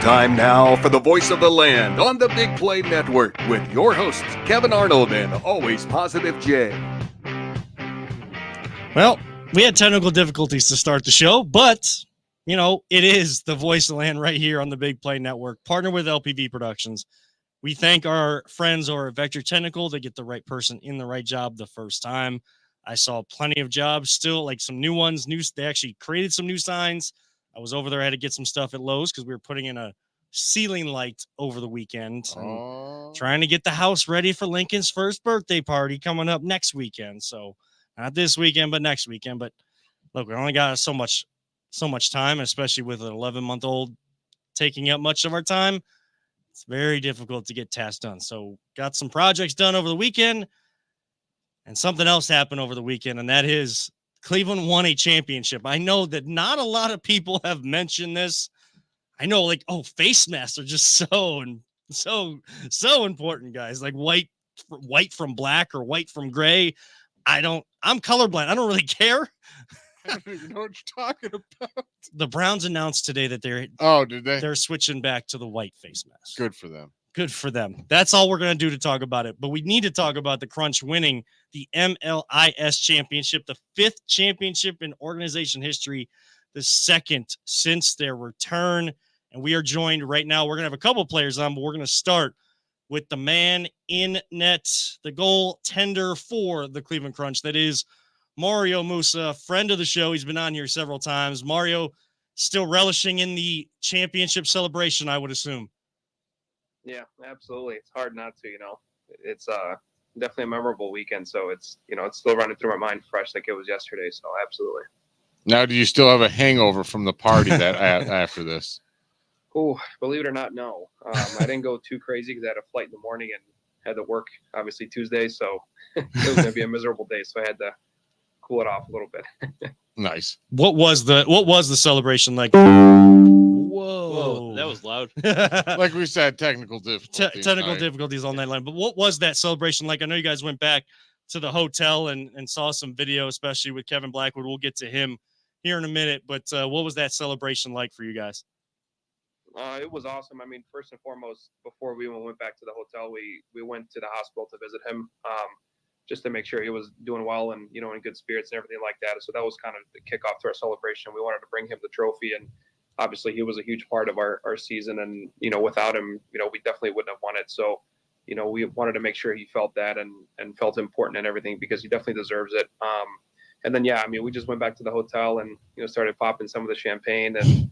Time now for the voice of the land on the Big Play Network with your hosts, Kevin Arnold and Always Positive Jay. Well, we had technical difficulties to start the show, but, you know, it is the voice of the land right here on the Big Play Network, partner with LPV Productions. We thank our friends over at Vector Technical to get the right person in the right job the first time. I saw plenty of jobs still, like some new ones. They actually created some new signs. I was over there. I had to get some stuff at Lowe's because we were putting in a ceiling light over the weekend and trying to get the house ready for Lincoln's first birthday party coming up next weekend. So not this weekend, but next weekend. But look, we only got so much time, especially with an 11-month-old taking up much of our time. It's very difficult to get tasks done. So got some projects done over the weekend, and something else happened over the weekend, and that is Cleveland won a championship. I know that not a lot of people have mentioned this. I know, like, face masks are just so important, guys. Like white from black or white from gray. I'm colorblind. I don't really care. I don't even know what you're talking about. The Browns announced today that did they? They're switching back to the white face mask. Good for them. Good for them. That's all we're going to do to talk about it. But we need to talk about the Crunch winning the MLIS Championship, the 5th championship in organization history, the 2nd since their return. And we are joined right now. We're going to have a couple players on, but we're going to start with the man in net, the goaltender for the Cleveland Crunch. That is Marijo Musa, friend of the show. He's been on here several times. Marijo, still relishing in the championship celebration, I would assume. Yeah, absolutely. It's hard not to, it's definitely a memorable weekend. So it's still running through my mind fresh like it was yesterday. So absolutely. Now, do you still have a hangover from the party that after this? Oh, believe it or not, no. I didn't go too crazy because I had a flight in the morning and had to work obviously Tuesday. So it was going to be a miserable day. So I had to cool it off a little bit. Nice. What was the celebration like? Whoa, that was loud. Like we said, technical difficulties. Technical difficulties all night long. But what was that celebration like? I know you guys went back to the hotel and saw some video, especially with Kevin Blackwood. We'll get to him here in a minute. But what was that celebration like for you guys? It was awesome. I mean, first and foremost, before we even went back to the hotel, we went to the hospital to visit him, just to make sure he was doing well and, in good spirits and everything like that. So that was kind of the kickoff to our celebration. We wanted to bring him the trophy, and obviously he was a huge part of our season. And, without him, we definitely wouldn't have won it. So, we wanted to make sure he felt that and felt important and everything, because he definitely deserves it. And then, we just went back to the hotel and, started popping some of the champagne and,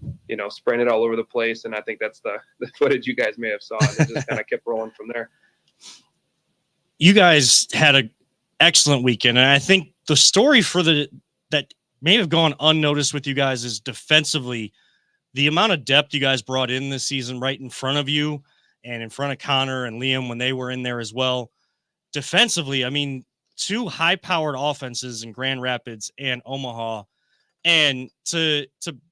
spraying it all over the place. And I think that's the footage you guys may have saw. And it just kind of kept rolling from there. You guys had an excellent weekend. And I think the story that may have gone unnoticed with you guys is defensively, the amount of depth you guys brought in this season right in front of you and in front of Connor and Liam when they were in there as well. Defensively, I mean, 2 high-powered offenses in Grand Rapids and Omaha, and to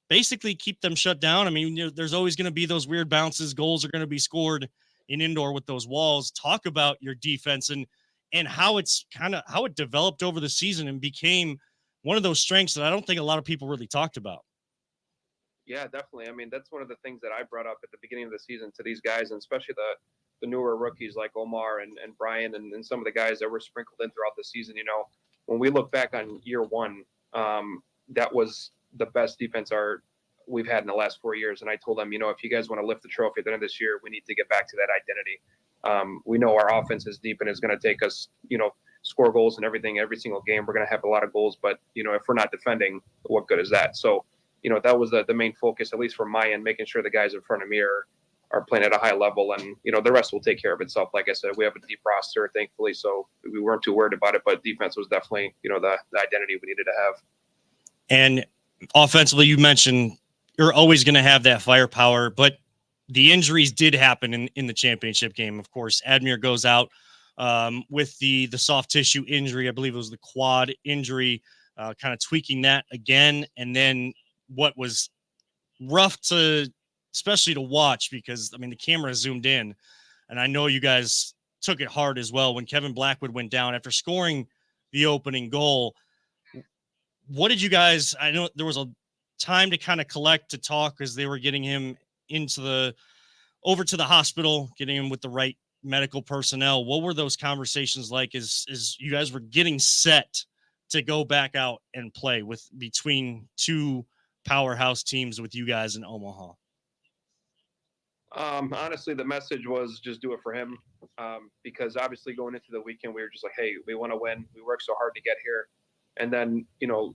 basically keep them shut down. I mean, there's always going to be those weird bounces. Goals are going to be scored in indoor with those walls. Talk about your defense and how it developed over the season and became one of those strengths that I don't think a lot of people really talked about. Yeah, definitely. I mean, that's one of the things that I brought up at the beginning of the season to these guys, and especially the newer rookies like Omar and Brian and some of the guys that were sprinkled in throughout the season. When we look back on year one, that was the best defense we've had in the last 4 years. And I told them, if you guys want to lift the trophy at the end of this year, we need to get back to that identity. We know our offense is deep and it's going to take us, score goals and everything every single game. We're going to have a lot of goals, but if we're not defending, what good is that? So, that was the main focus, at least from my end, making sure the guys in front of me are playing at a high level, and the rest will take care of itself. Like I said, we have a deep roster, thankfully, so we weren't too worried about it. But defense was definitely the identity we needed to have. And offensively, you mentioned you're always going to have that firepower, but the injuries did happen in the championship game. Of course, Admir goes out with the soft tissue injury. I believe it was the quad injury, kind of tweaking that again, and then what was rough especially to watch, because I mean the camera zoomed in, and I know you guys took it hard as well when Kevin Blackwood went down after scoring the opening goal. What did you guys? I know there was a time to kind of collect, to talk, as they were getting him over to the hospital, getting him with the right medical personnel. What were those conversations like as you guys were getting set to go back out and play between two powerhouse teams with you guys in Omaha? Honestly, the message was just do it for him. Because obviously going into the weekend, we were just like, hey, we want to win. We worked so hard to get here. And then,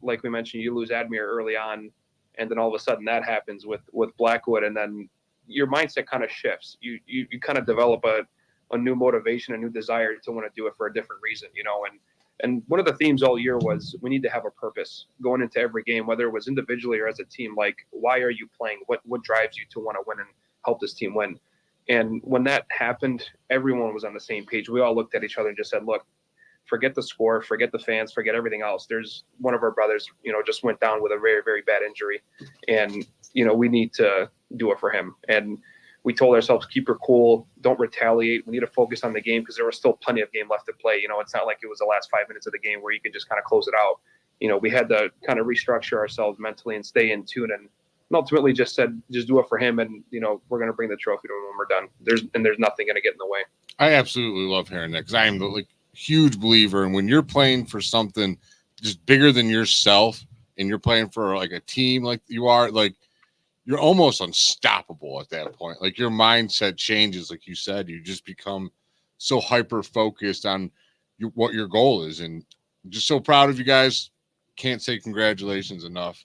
like we mentioned, you lose Admir early on, and then all of a sudden that happens with Blackwood, and then your mindset kind of shifts. You kind of develop a new motivation, a new desire to want to do it for a different reason, and one of the themes all year was we need to have a purpose going into every game, whether it was individually or as a team. Like, why are you playing? What drives you to want to win and help this team win? And when that happened, everyone was on the same page. We all looked at each other and just said, look, forget the score, forget the fans, forget everything else. There's one of our brothers, just went down with a very, very bad injury. And, we need to do it for him. And we told ourselves, keep her cool, don't retaliate. We need to focus on the game because there was still plenty of game left to play. It's not like it was the last 5 minutes of the game where you can just kind of close it out. We had to kind of restructure ourselves mentally and stay in tune, and ultimately just said, just do it for him. And, we're going to bring the trophy to him when we're done. There's nothing going to get in the way. I absolutely love hearing that because I am the huge believer. And when you're playing for something just bigger than yourself and you're playing for like a team like you are, like you're almost unstoppable at that point. Like your mindset changes. Like you said, you just become so hyper focused on what your goal is. And I'm just so proud of you guys. Can't say congratulations enough.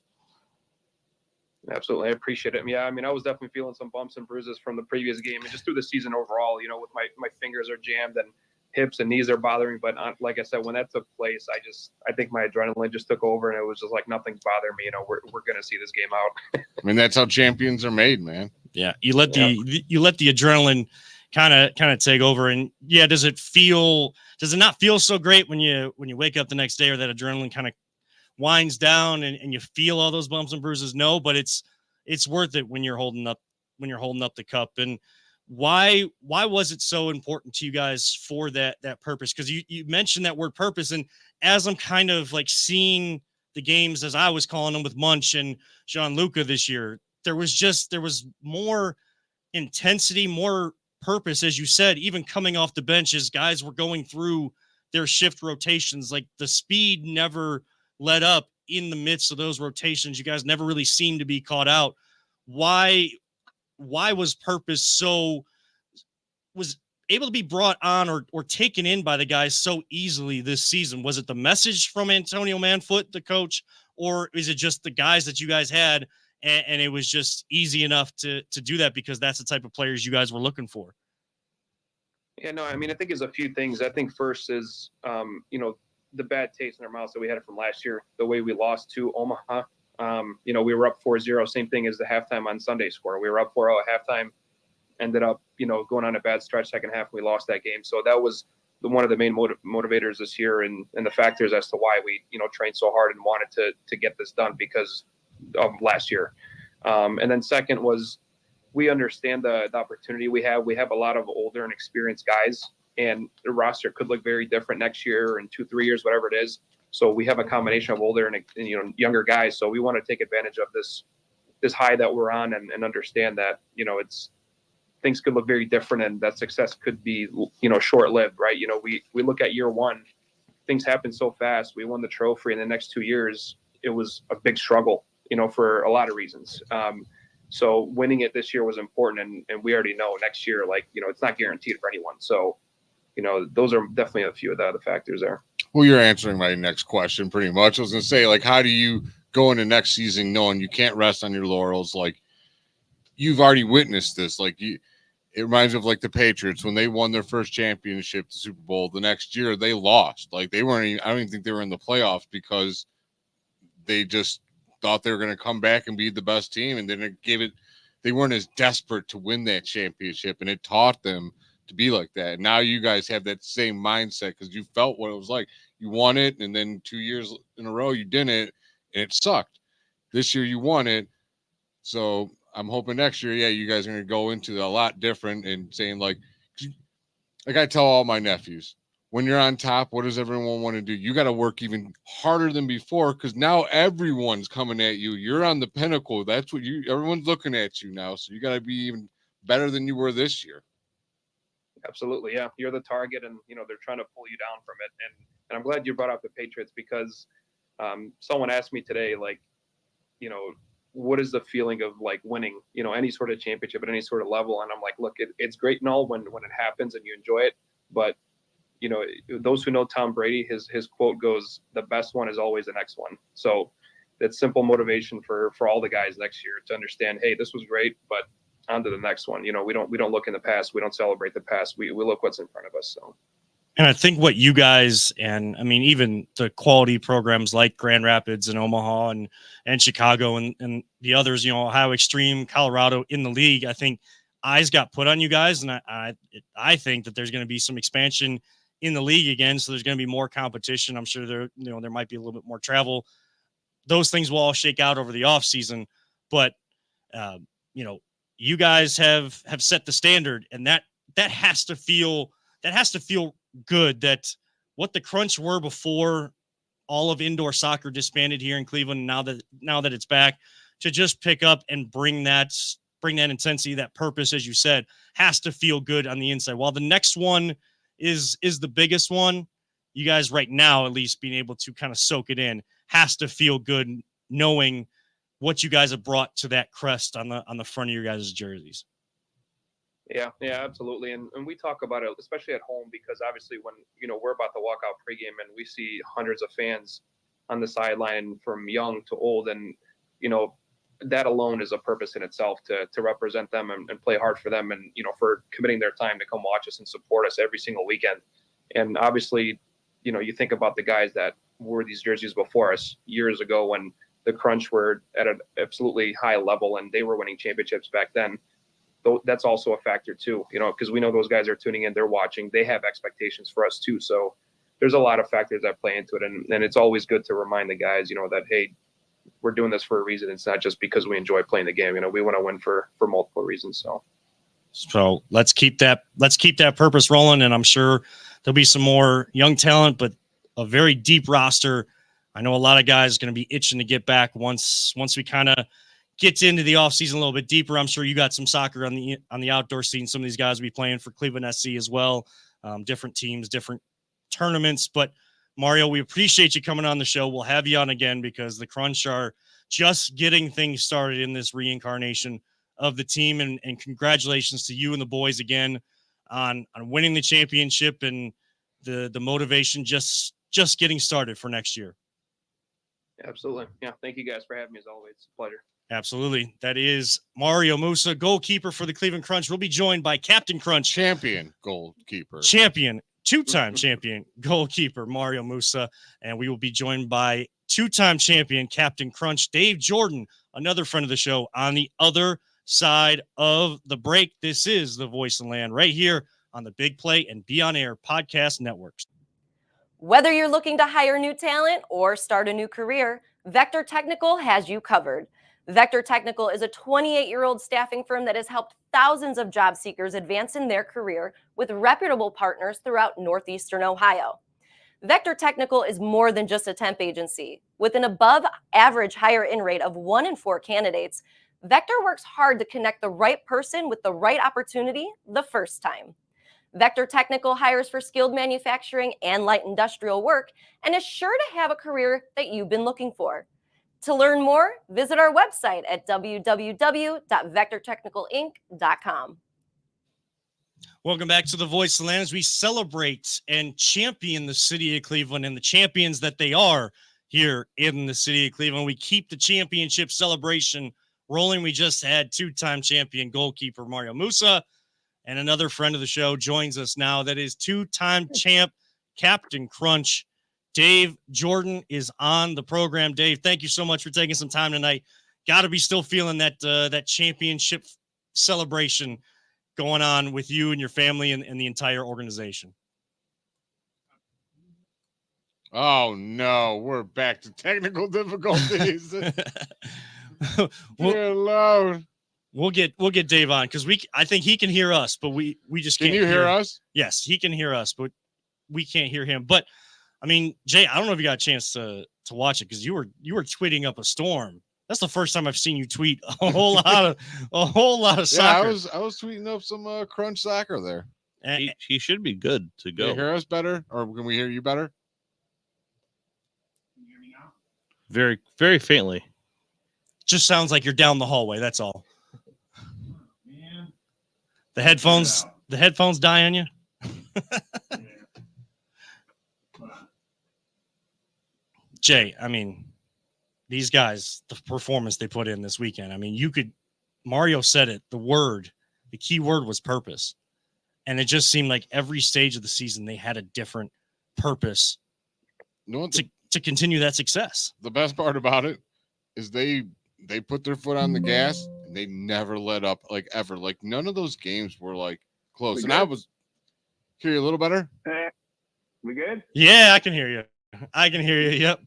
Absolutely. I appreciate it. Yeah. I mean, I was definitely feeling some bumps and bruises from the previous game and just through the season overall, with my fingers are jammed and hips and knees are bothering. But like I said, when that took place, I think my adrenaline just took over and it was just like, nothing's bothering me. We're going to see this game out. I mean, that's how champions are made, man. Yeah. You let the adrenaline kind of take over. And yeah, does it not feel so great when you wake up the next day, or that adrenaline kind of winds down and you feel all those bumps and bruises? No, but it's worth it when you're holding up the cup. And why was it so important to you guys for that purpose? Because you mentioned that word purpose, and as I'm kind of like seeing the games as I was calling them with Munch and Gianluca this year, there was more intensity, more purpose, as you said, even coming off the bench as guys were going through their shift rotations. Like the speed never let up in the midst of those rotations. You guys never really seemed to be caught out. Why was purpose was able to be brought on or taken in by the guys so easily this season? Was it the message from Antonio Manfoot, the coach, or is it just the guys that you guys had and it was just easy enough to do that because that's the type of players you guys were looking for? Yeah, no, I mean, I think there's a few things. I think first is, the bad taste in our mouths that we had from last year, the way we lost to Omaha. We were up 4-0, same thing as the halftime on Sunday score. We were up 4-0 at halftime, ended up, going on a bad stretch second half. We lost that game. So that was one of the main motivators this year and the factors as to why we, trained so hard and wanted to get this done because of last year. And then second was we understand the opportunity we have. We have a lot of older and experienced guys, and the roster could look very different next year or in 2-3 years, whatever it is. So we have a combination of older and younger guys. So we want to take advantage of this high that we're on and understand that, things could look very different and that success could be, short-lived, right? We look at year one, things happen so fast. We won the trophy, and the next 2 years, it was a big struggle, for a lot of reasons. So winning it this year was important, and we already know next year, it's not guaranteed for anyone. So, those are definitely a few of the other factors there. Well, you're answering my next question pretty much. I was going to say, how do you go into next season knowing you can't rest on your laurels? You've already witnessed this. It reminds me of the Patriots when they won their first championship, the Super Bowl. The next year they lost. They weren't even, I don't even think they were in the playoffs because they just thought they were going to come back and be the best team, and then they weren't as desperate to win that championship, and it taught them to be like that. And now you guys have that same mindset because you felt what it was like. You won it, and then 2 years in a row you didn't, and it sucked. This year you won it, so I'm hoping next year, you guys are going to go into a lot different and saying like I tell all my nephews, when you're on top, what does everyone want to do? You got to work even harder than before because now everyone's coming at you. You're on the pinnacle. That's what everyone's looking at you now. So you got to be even better than you were this year. Absolutely. Yeah. You're the target and, they're trying to pull you down from it. And I'm glad you brought up the Patriots because someone asked me today, like, what is the feeling of like winning, any sort of championship at any sort of level? And I'm like, look, it's great and all when it happens and you enjoy it. But, those who know Tom Brady, his quote goes, the best one is always the next one. So that's simple motivation for all the guys next year to understand, hey, this was great, but on to the next one. We don't look in the past. We don't celebrate the past. We look what's in front of us. So. And I think what you guys, and I mean, even the quality programs like Grand Rapids and Omaha and Chicago and the others, Ohio Extreme, Colorado in the league, I think eyes got put on you guys. And I think that there's going to be some expansion in the league again. So there's going to be more competition. I'm sure there might be a little bit more travel. Those things will all shake out over the off season, but you guys have set the standard, and that has to feel good. That what the Crunch were before all of indoor soccer disbanded here in Cleveland, now that it's back, to just pick up and bring that intensity, that purpose, as you said, has to feel good on the inside. While the next one is the biggest one, you guys right now, at least being able to kind of soak it in, has to feel good knowing what you guys have brought to that crest on the front of your guys' jerseys. Yeah, absolutely. And we talk about it, especially at home, because obviously when, we're about to walk out pregame and we see hundreds of fans on the sideline from young to old. And, that alone is a purpose in itself to represent them and play hard for them. And, for committing their time to come watch us and support us every single weekend. And obviously, you think about the guys that wore these jerseys before us years ago when the Crunch were at an absolutely high level and they were winning championships back then. That's also a factor too, because we know those guys are tuning in, they're watching, they have expectations for us too. So there's a lot of factors that play into it. And it's always good to remind the guys, that, hey, we're doing this for a reason. It's not just because we enjoy playing the game. We want to win for multiple reasons. So let's keep that purpose rolling. And I'm sure there'll be some more young talent, but a very deep roster. I know a lot of guys are going to be itching to get back once we kind of get into the offseason a little bit deeper. I'm sure you got some soccer on the outdoor scene. Some of these guys will be playing for Cleveland SC as well. Different teams, different tournaments. But Marijo, we appreciate you coming on the show. We'll have you on again because the Crunch are just getting things started in this reincarnation of the team. And congratulations to you and the boys again on winning the championship and the motivation just getting started for next year. Absolutely. Yeah. Thank you guys for having me as always. It's a pleasure. Absolutely. That is Marijo Musa, goalkeeper for the Cleveland Crunch. We'll be joined by Captain Crunch. Two-time champion goalkeeper, Marijo Musa. And we will be joined by two-time champion, Captain Crunch, Dave Jordan, another friend of the show, on the other side of the break. This is The Voice of the Land right here on the Big Play and Beyond Air podcast networks. Whether you're looking to hire new talent or start a new career, Vector Technical has you covered. Vector Technical is a 28-year-old staffing firm that has helped thousands of job seekers advance in their career with reputable partners throughout Northeastern Ohio. Vector Technical is more than just a temp agency. With an above-average hire-in rate of 1 in 4 candidates, Vector works hard to connect the right person with the right opportunity the first time. Vector Technical hires for skilled manufacturing and light industrial work and is sure to have a career that you've been looking for. To learn more, visit our website at www.vectortechnicalinc.com. Welcome back to the Voice of the Land as we celebrate and champion the city of Cleveland and the champions that they are here in the city of Cleveland. We keep the championship celebration rolling. We just had two-time champion goalkeeper Marijo Musa, and another friend of the show joins us now. That is two-time champ Captain Crunch. Dave Jordan is on the program. Dave, thank you so much for taking some time tonight. Got to be still feeling that championship celebration going on with you and your family and the entire organization. Oh no, we're back to technical difficulties. Dear Lord. We'll get Dave on because I think he can hear us, but we just can't. Can you hear us? Yes, he can hear us, but we can't hear him. But I mean, Jay, I don't know if you got a chance to watch it because you were tweeting up a storm. That's the first time I've seen you tweet a whole lot of soccer. Yeah, I was tweeting up some crunch soccer there. He should be good to go. Can you hear us better, or can we hear you better? Can you hear me now? Very, very faintly. Just sounds like you're down the hallway. That's all. Man. The headphones die on you. Yeah. Jay, I mean, these guys, the performance they put in this weekend. I mean, Marijo said it, the key word was purpose. And it just seemed like every stage of the season, they had a different purpose to continue that success. The best part about it is they put their foot on the gas and they never let up, like ever. Like none of those games were like close. And I was hear you a little better. We good? Yeah, I can hear you. Yep.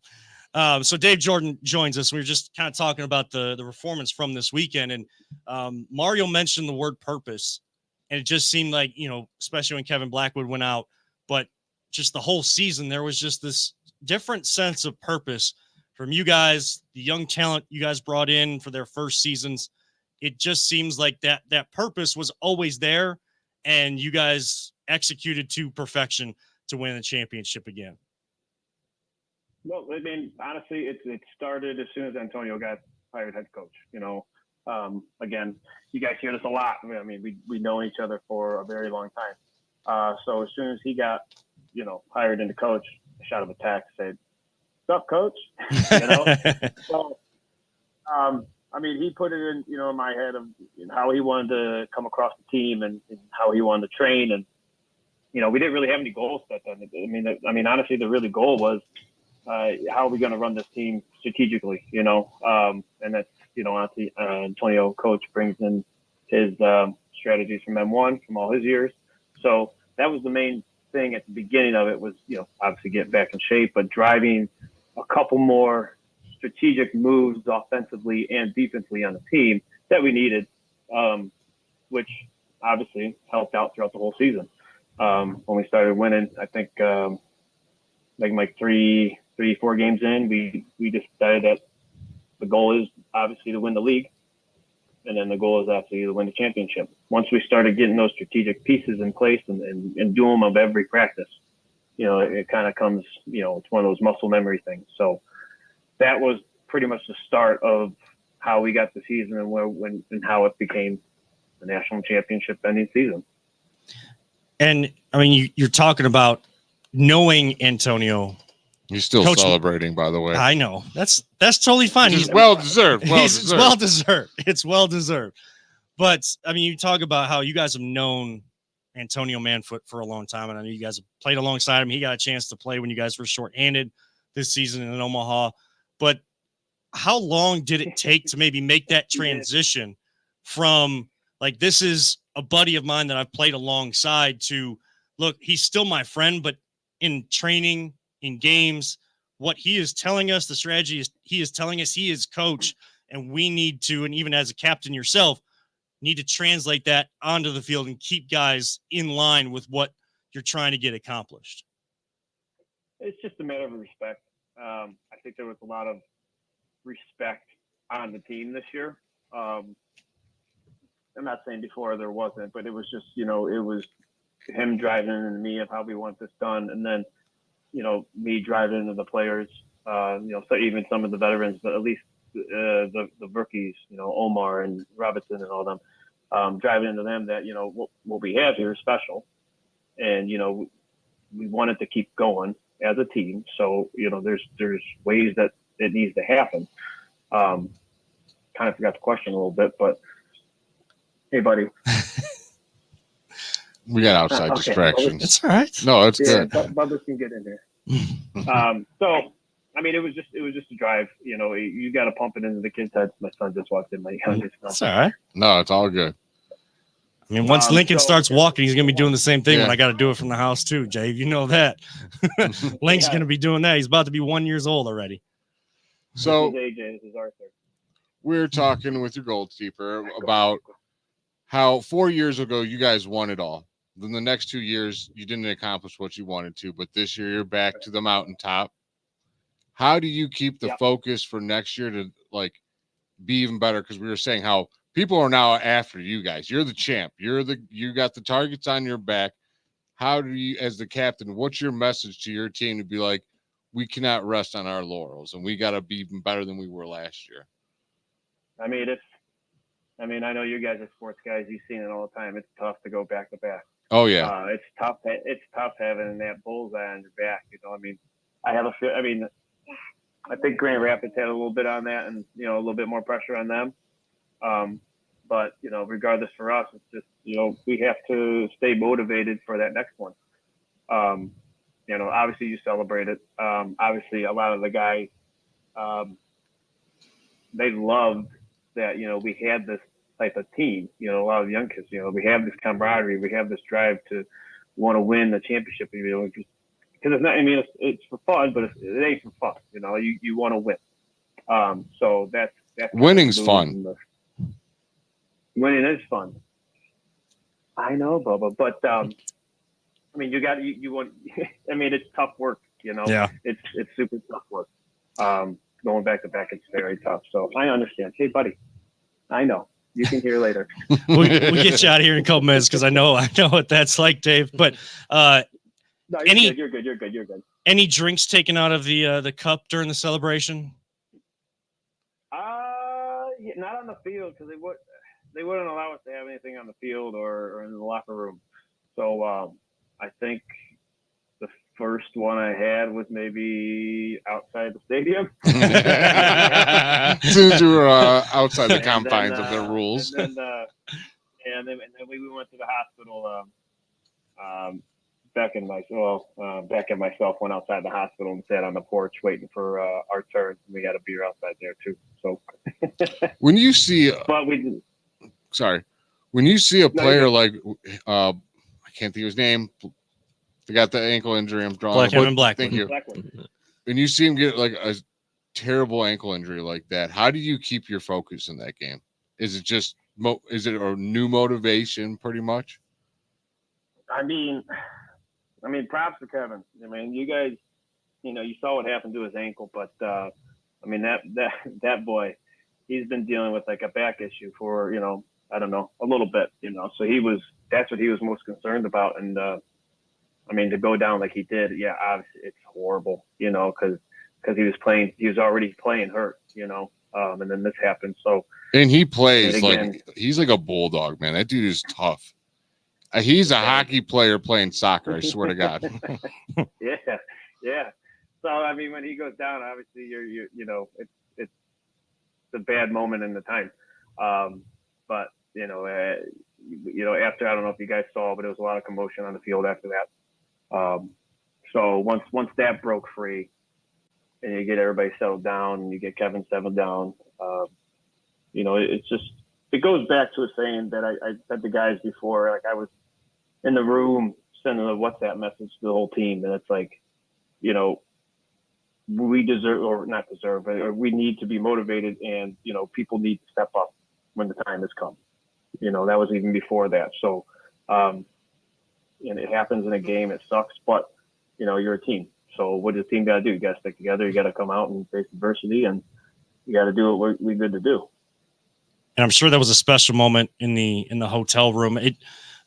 So Dave Jordan joins us. We were just kind of talking about the performance from this weekend, and Marijo mentioned the word purpose, and it just seemed like, especially when Kevin Blackwood went out, but just the whole season, there was just this different sense of purpose from you guys, the young talent you guys brought in for their first seasons. It just seems like that purpose was always there, and you guys executed to perfection to win the championship again. Well, I mean, honestly, it started as soon as Antonio got hired head coach. Again, you guys hear this a lot. I mean, we know each other for a very long time. So as soon as he got, hired into coach, I shot him a text, said, "What's up, coach?" So, I mean, he put it in my head of how he wanted to come across the team and how he wanted to train, and we didn't really have any goals set then. I mean, honestly, the really goal was, how are we going to run this team strategically, and that's, honestly, Antonio coach brings in his strategies from M1 from all his years. So that was the main thing at the beginning of it was, obviously get back in shape, but driving a couple more strategic moves offensively and defensively on the team that we needed, which obviously helped out throughout the whole season. When we started winning, I think, like 3-4 games in, we decided that the goal is obviously to win the league, and then the goal is actually to win the championship. Once we started getting those strategic pieces in place and do them of every practice, it kind of comes, it's one of those muscle memory things. So that was pretty much the start of how we got the season and how it became the national championship ending season. And I mean, you're talking about knowing Antonio. He's still Coach, celebrating, by the way. I know that's totally fine. He's well deserved. It's well deserved. But I mean, you talk about how you guys have known Antonio Manfoot for a long time, and I know you guys have played alongside him. He got a chance to play when you guys were shorthanded this season in Omaha. But how long did it take to maybe make that transition from like, this is a buddy of mine that I've played alongside, to look, he's still my friend, but in training, in games, what he is telling us, the strategy is he is telling us, he is coach, and we need to, and even as a captain yourself, need to translate that onto the field and keep guys in line with what you're trying to get accomplished? It's just a matter of respect. I think there was a lot of respect on the team this year. I'm not saying before there wasn't, but it was just, it was him driving into me of how we want this done. And then, me driving into the players, so even some of the veterans, but at least the rookies, Omar and Robinson and all them, driving into them that, what we have here is special. And, we wanted to keep going as a team. So, there's ways that it needs to happen. Kind of forgot the question a little bit, but hey, buddy. We got outside distractions. It's all right. No, it's good. Bubba can get in there. So, I mean, it was just a drive. You got to pump it into the kids' heads. My son just walked in. My youngest. That's all right. No, it's all good. I mean, once Lincoln starts walking, he's going to be doing the same thing Yeah. when I got to do it from the house too, Jay. You know that. Link's going to be doing that. He's about to be 1 year old already. So this is AJ. This is Arthur. we're talking with your goalkeeper about how 4 years ago you guys won it all. Then the next 2 years, you didn't accomplish what you wanted to, but this year you're back to the mountaintop. How do you keep the focus for next year to like be even better? Because we were saying how people are now after you guys. You're the champ. You got the targets on your back. How do you, as the captain, what's your message to your team to be like, we cannot rest on our laurels and we got to be even better than we were last year? I mean, I know you guys are sports guys. You've seen it all the time. It's tough to go back to back. Oh yeah. It's tough. It's tough having that bullseye on your back. You know, I mean, I think Grand Rapids had a little bit on that, and a little bit more pressure on them. But regardless for us, it's just we have to stay motivated for that next one. Obviously you celebrate it. Obviously a lot of the guys, they loved that we had this type of team. A lot of young kids. We have this camaraderie. We have this drive to want to win the championship. Because it's not. I mean, it's for fun, but it ain't for fun. You want to win. So that's winning's fun. Winning is fun. I know, Bubba, but I mean, you want. I mean, it's tough work. Yeah. It's super tough work. Going back to back, it's very tough. So I understand. Hey, buddy, I know. You can hear later. we'll get you out of here in a couple minutes because I know what that's like, Dave. But no, you're good. Any drinks taken out of the cup during the celebration? Yeah, not on the field because they wouldn't allow us to have anything on the field or in the locker room. So I think the first one I had was maybe outside the stadium. Since you were outside the confines of their rules. And then we went to the hospital. Beck and myself went outside the hospital and sat on the porch waiting for our turn. We had a beer outside there too. So when you see, but we didn't. Sorry, when you see a player like I can't think of his name. Forgot the ankle injury. I'm drawing. Blackman. Thank you. When you see him get like a terrible ankle injury like that, how do you keep your focus in that game? Is it just is it a new motivation pretty much? I mean, props to Kevin. I mean, you guys, you saw what happened to his ankle, but I mean that boy, he's been dealing with like a back issue for I don't know, a little bit, So that's what he was most concerned about, and I mean to go down like he did, yeah, obviously it's horrible, because he was already playing hurt, and then this happened. So and he plays he's like a bulldog, man. That dude is tough. He's a hockey player playing soccer. I swear to God. Yeah. So I mean, when he goes down, obviously it's a bad moment in the time. But after, I don't know if you guys saw, but there was a lot of commotion on the field after that. So once that broke free, and you get everybody settled down, and you get Kevin settled down, it's just, it goes back to a saying that I said to guys before. Like, I was in the room sending a WhatsApp message to the whole team, and it's like, we deserve, or not deserve, or we need to be motivated, and people need to step up when the time has come. That was even before that. So, and it happens in a game. It sucks, but you're a team. So what does the team got to do? You got to stick together. You got to come out and face adversity, and you got to do what we're good to do. And I'm sure that was a special moment in the hotel room.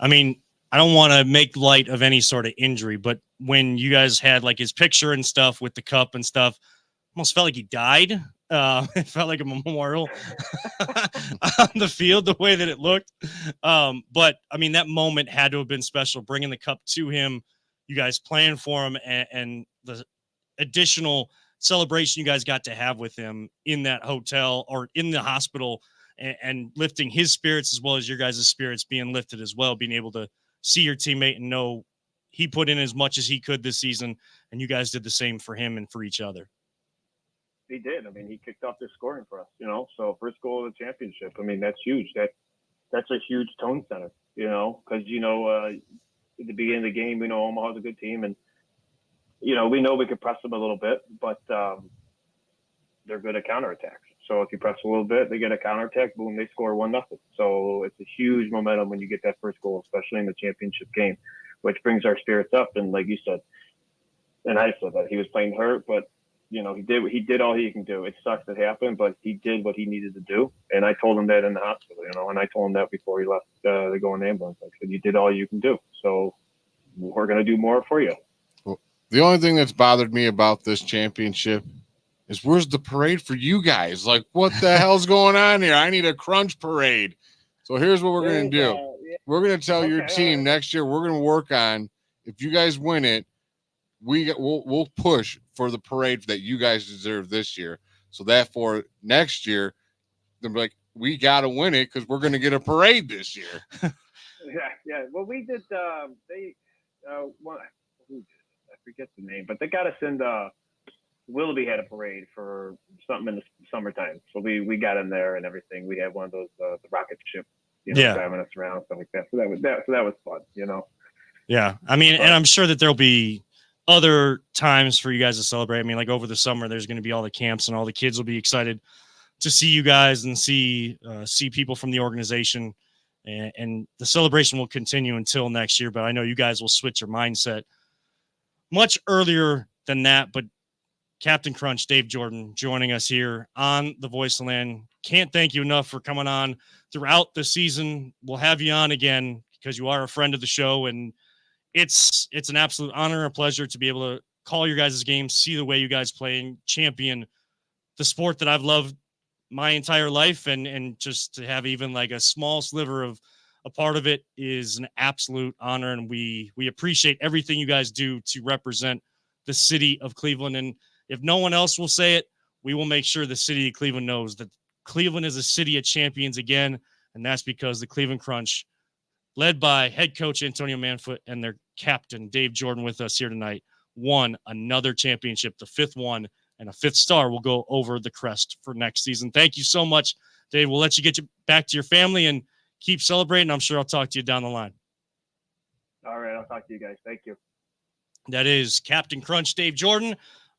I don't want to make light of any sort of injury, but when you guys had like his picture and stuff with the cup and stuff, almost felt like he died. It felt like a memorial on the field, the way that it looked. But I mean, that moment had to have been special, bringing the cup to him, you guys playing for him, and the additional celebration you guys got to have with him in that hotel or in the hospital, and lifting his spirits as well as your guys' spirits being lifted as well, being able to see your teammate and know he put in as much as he could this season, and you guys did the same for him and for each other. He did. I mean, he kicked off the scoring for us, so first goal of the championship. I mean, that's huge. That's a huge tone setter, because, at the beginning of the game, we know Omaha's a good team, and, we know we could press them a little bit, but they're good at counterattacks. So if you press a little bit, they get a counterattack, boom, they score 1-0. So it's a huge momentum when you get that first goal, especially in the championship game, which brings our spirits up. And like you said, and I said that he was playing hurt, but you know, he did all he can do. It sucks it happened, but he did what he needed to do. And I told him that in the hospital, you know, and I told him that before he left to go in the ambulance. I said, you did all you can do. So we're going to do more for you. Well, the only thing that's bothered me about this championship is where's the parade for you guys? Like, what the hell's going on here? I need a crunch parade. So here's what we're going to do. Yeah. We're going to tell your team next year, we're going to work on, if you guys win it, we'll push for the parade that you guys deserve this year. So that for next year, they're like, we got to win it because we're going to get a parade this year. Yeah. Well, we did. Who did it? I forget the name, but they got us in the. Willoughby had a parade for something in the summertime, so we got in there and everything. We had one of those the rocket ship, driving us around, stuff like that. So that was fun, you know. Yeah, I mean, and I'm sure that there'll be other times for you guys to celebrate. I mean, like over the summer, there's going to be all the camps, and all the kids will be excited to see you guys and see people from the organization, and the celebration will continue until next year. But I know you guys will switch your mindset much earlier than that. But Captain Crunch, Dave Jordan, joining us here on The Voice of the Land. Can't thank you enough for coming on throughout the season. We'll have you on again because you are a friend of the show, and it's an absolute honor and a pleasure to be able to call your guys' games, see the way you guys play, and champion the sport that I've loved my entire life, and just to have even like a small sliver of a part of it is an absolute honor, and we appreciate everything you guys do to represent the city of Cleveland. And if no one else will say it, we will make sure the city of Cleveland knows that Cleveland is a city of champions again, and that's because the Cleveland Crunch, led by head coach Antonio Manfoot and their captain Dave Jordan with us here tonight, won another championship, the fifth one, and a fifth star will go over the crest for next season. Thank you so much, Dave. We'll let you get back to your family and keep celebrating. I'm sure I'll talk to you down the line. All right, I'll talk to you guys. Thank you. That is Captain Crunch, Dave Jordan.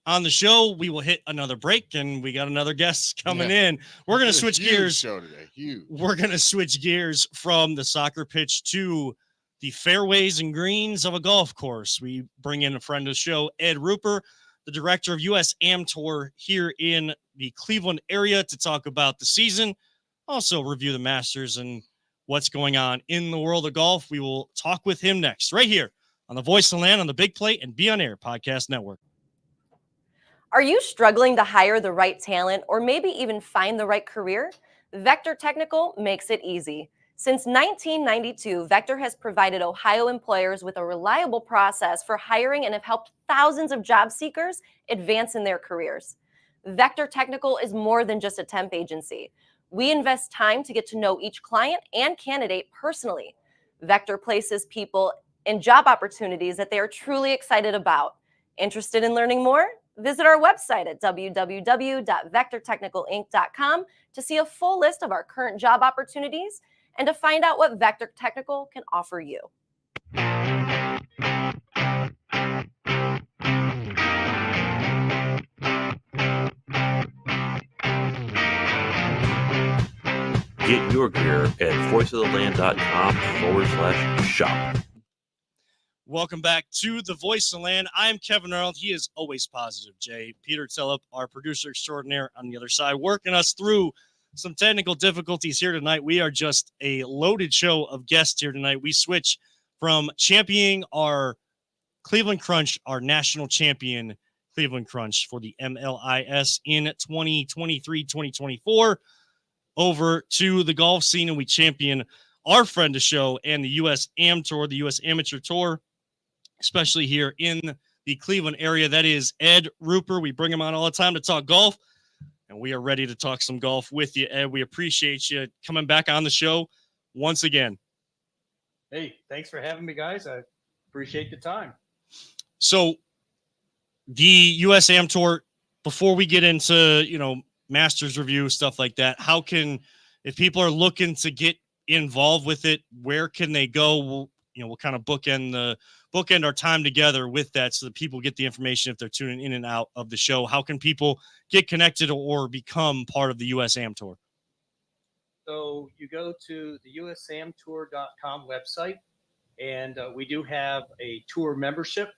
On the show, we will hit another break, and we got another guest coming in. We're going to switch gears. Show today. Huge. We're going to switch gears from the soccer pitch to the fairways and greens of a golf course. We bring in a friend of the show, Ed Ruper, the director of US Am Tour here in the Cleveland area, to talk about the season, also review the Masters and what's going on in the world of golf. We will talk with him next, right here on the Voice of the Land on the Big Play and Be On Air Podcast Network. Are you struggling to hire the right talent or maybe even find the right career? Vector Technical makes it easy. Since 1992, Vector has provided Ohio employers with a reliable process for hiring and have helped thousands of job seekers advance in their careers. Vector Technical is more than just a temp agency. We invest time to get to know each client and candidate personally. Vector places people in job opportunities that they are truly excited about. Interested in learning more? Visit our website at www.vectortechnicalinc.com to see a full list of our current job opportunities and to find out what Vector Technical can offer you. Get your gear at voiceoftheland.com/shop. Welcome back to The Voice of the Land. I'm Kevin Arnold. He is always positive, Jay. Peter Tellup, our producer extraordinaire on the other side, working us through some technical difficulties here tonight. We are just a loaded show of guests here tonight. We switch from championing our Cleveland Crunch, our national champion Cleveland Crunch for the MLIS in 2023-2024, over to the golf scene, and we champion our friend of the show and the US Am Tour, the US Amateur Tour, especially here in the Cleveland area. That is Ed Ruper. We bring him on all the time to talk golf, and we are ready to talk some golf with you, Ed. We appreciate you coming back on the show once again. Hey, thanks for having me, guys. I appreciate the time. So the US Am Tour, before we get into, Masters review, stuff like that, how can, if people are looking to get involved with it, where can they go? We'll kind of bookend bookend our time together with that so that people get the information if they're tuning in and out of the show. How can people get connected or become part of the USAM Tour? So you go to the usamtour.com website, and we do have a tour membership.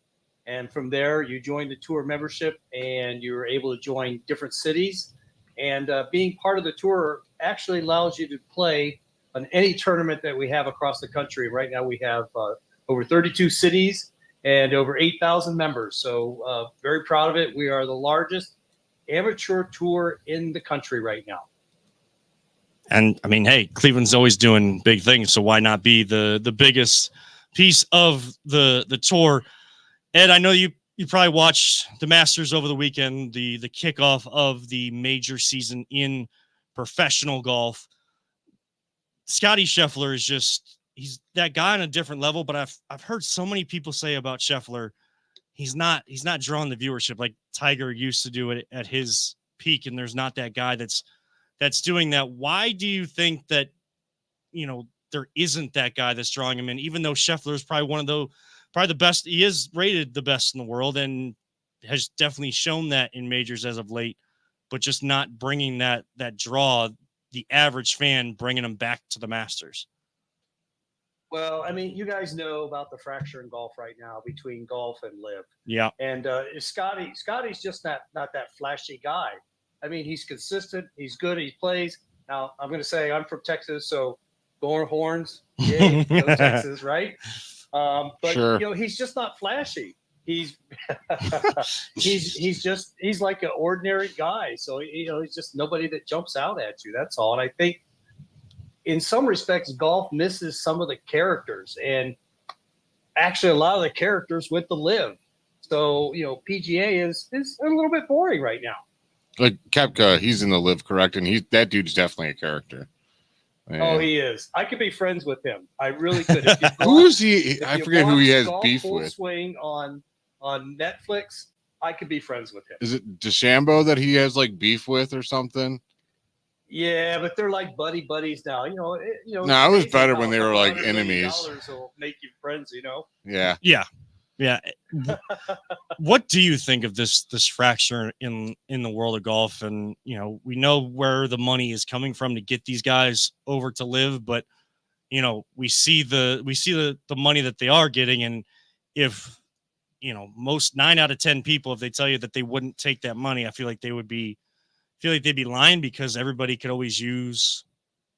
And from there, you join the tour membership, and you're able to join different cities. And being part of the tour actually allows you to play on any tournament that we have across the country. Right now, we have over 32 cities and over 8,000 members. So very proud of it. We are the largest amateur tour in the country right now. And I mean, hey, Cleveland's always doing big things, so why not be the biggest piece of the tour? Ed, I know you probably watched the Masters over the weekend, the kickoff of the major season in professional golf. Scotty Scheffler is he's that guy on a different level, but I've heard so many people say about Scheffler, he's not drawing the viewership like Tiger used to do it at his peak, and there's not that guy that's doing that. Why do you think that, there isn't that guy that's drawing him in, even though Scheffler is probably the best? He is rated the best in the world and has definitely shown that in majors as of late, but just not bringing that draw, the average fan, bringing him back to the Masters. Well, I mean, you guys know about the fracture in golf right now between golf and live. Yeah. And Scotty's just not that flashy guy. I mean, he's consistent. He's good. He plays. Now, I'm going to say I'm from Texas, so go Horns. Yay, go Texas, right? But, Sure. He's just not flashy. He's he's like an ordinary guy. So, he's just nobody that jumps out at you. That's all. And I think in some respects, golf misses some of the characters, and actually a lot of the characters with the live. So, PGA is a little bit boring right now. Like Koepka, he's in the live, correct? And that dude's definitely a character. Man. Oh, he is. I could be friends with him. I really could. Who is he? I forget who he has beef Full with. Swing on Netflix. I could be friends with him. Is it DeChambeau that he has like beef with or something? Yeah, but they're like buddies now. No, it was better when they were like enemies. $100 will make you friends, Yeah. Yeah. What do you think of this fracture in the world of golf? And we know where the money is coming from to get these guys over to live, but we see the money that they are getting, and if most 9 out of 10 people, if they tell you that they wouldn't take that money, I feel like they'd be lying, because everybody could always use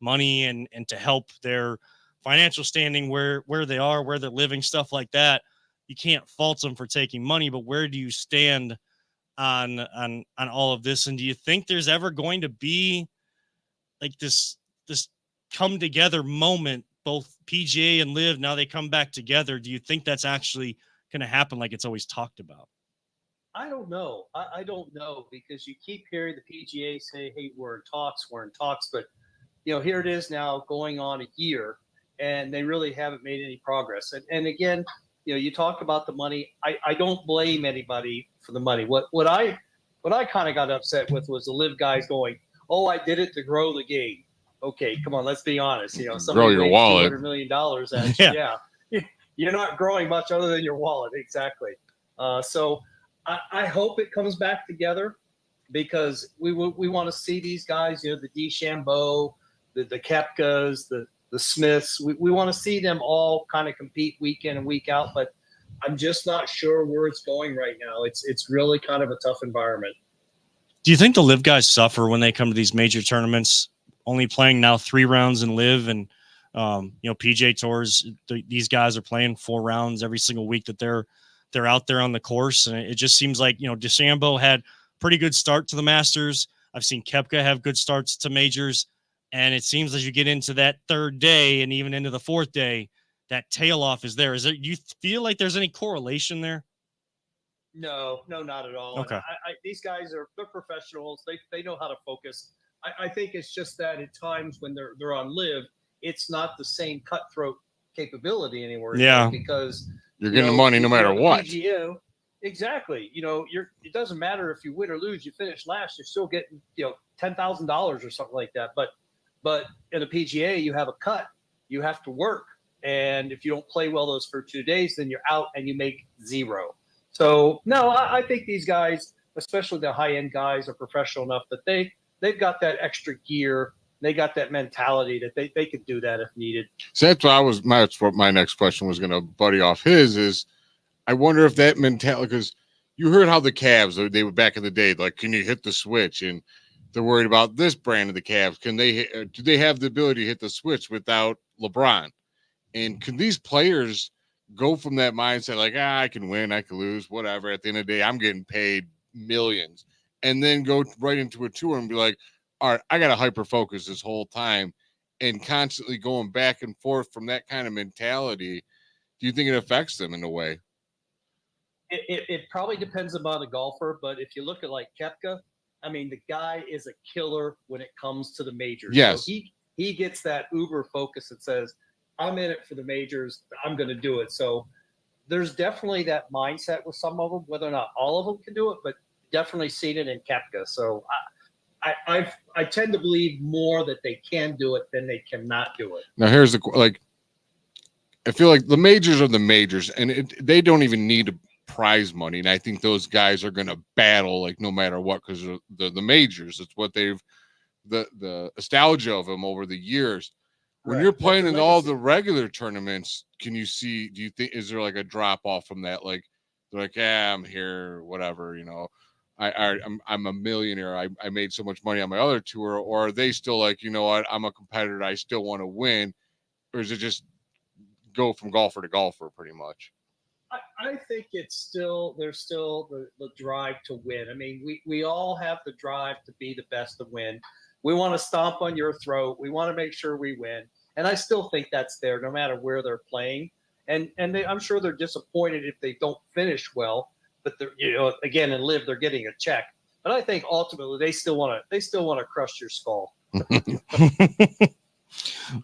money and to help their financial standing, where they are, where they're living, stuff like that. You can't fault them for taking money, but where do you stand on all of this? And do you think there's ever going to be like this come together moment, both PGA and live, now they come back together? Do you think that's actually going to happen like it's always talked about? I don't know. I don't know, because you keep hearing the PGA say, hey, we're in talks. But, here it is now going on a year, and they really haven't made any progress. And again, you talk about the money. I don't blame anybody for the money. What I kind of got upset with was the live guys going, oh, I did it to grow the game. Okay, come on, let's be honest. Grow your wallet. $200 million at you. Yeah. You're not growing much other than your wallet. Exactly. So I hope it comes back together, because we want to see these guys, the DeChambeau, the Koepkas, the Smiths. We want to see them all kind of compete week in and week out, but I'm just not sure where it's going right now. It's really kind of a tough environment. Do you think the live guys suffer when they come to these major tournaments, only playing now 3 rounds in live, and PGA Tours, these guys are playing 4 rounds every single week that they're out there on the course? And it just seems like, DeChambeau had pretty good start to the Masters. I've seen Koepka have good starts to majors. And it seems as you get into that 3rd day and even into the 4th day, that tail off is there. Do you feel like there's any correlation there? No, not at all. Okay. These guys they're professionals. They know how to focus. I think it's just that at times when they're on live, it's not the same cutthroat capability anymore. Yeah. Because you're getting the money no matter what. PGA, exactly. It doesn't matter if you win or lose. You finish last, you're still getting $10,000 or something like that. But in a PGA, you have a cut. You have to work. And if you don't play well those first 2 days, then you're out and you make zero. So no, I think these guys, especially the high-end guys, are professional enough that they've got that extra gear. They got that mentality that they could do that if needed. So that's what my next question was going to buddy off his is, I wonder if that mentality, because you heard how the Cavs, they were back in the day, like, can you hit the switch? And they're worried about this brand of the Cavs. Do they have the ability to hit the switch without LeBron? And can these players go from that mindset, like, I can win, I can lose, whatever. At the end of the day, I'm getting paid millions, and then go right into a tour and be like, all right, I got to hyper focus this whole time, and constantly going back and forth from that kind of mentality. Do you think it affects them in a way? It probably depends upon the golfer, but if you look at like Koepka, I mean, the guy is a killer when it comes to the majors. Yes. So he gets that uber focus that says, I'm in it for the majors, I'm going to do it. So there's definitely that mindset with some of them, whether or not all of them can do it, but definitely seen it in Koepka. So I tend to believe more that they can do it than they cannot do it. Now here's I feel like the majors are the majors, and they don't even need prize money. And I think those guys are going to battle like no matter what, because the majors. It's what the nostalgia of them over the years. When you're playing in all the regular tournaments, do you think, is there like a drop off from that? Like, they're like, I'm here, whatever, I'm a millionaire. I made so much money on my other tour. Or are they still like, you know what, I'm a competitor, I still want to win? Or is it just go from golfer to golfer pretty much? I think there's still the drive to win. I mean, we all have the drive to be the best to win. We want to stomp on your throat. We want to make sure we win. And I still think that's there no matter where they're playing. And I'm sure they're disappointed if they don't finish well, but they're, again, in live, they're getting a check. But I think ultimately they still want to crush your skull.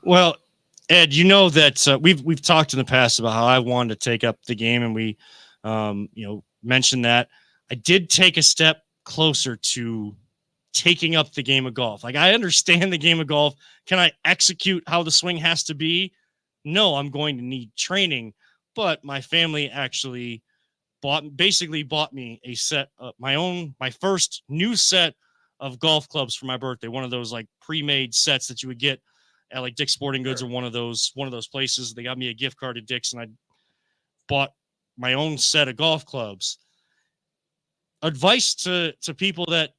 Well, Ed, that we've talked in the past about how I wanted to take up the game, and we mentioned that I did take a step closer to taking up the game of golf. Like, I understand the game of golf. Can I execute how the swing has to be? No, I'm going to need training. But my family actually bought me a set of my first new set of golf clubs for my birthday. One of those like pre-made sets that you would get at like Dick's Sporting Goods or one of those places. They got me a gift card at Dick's, and I bought my own set of golf clubs. Advice to people that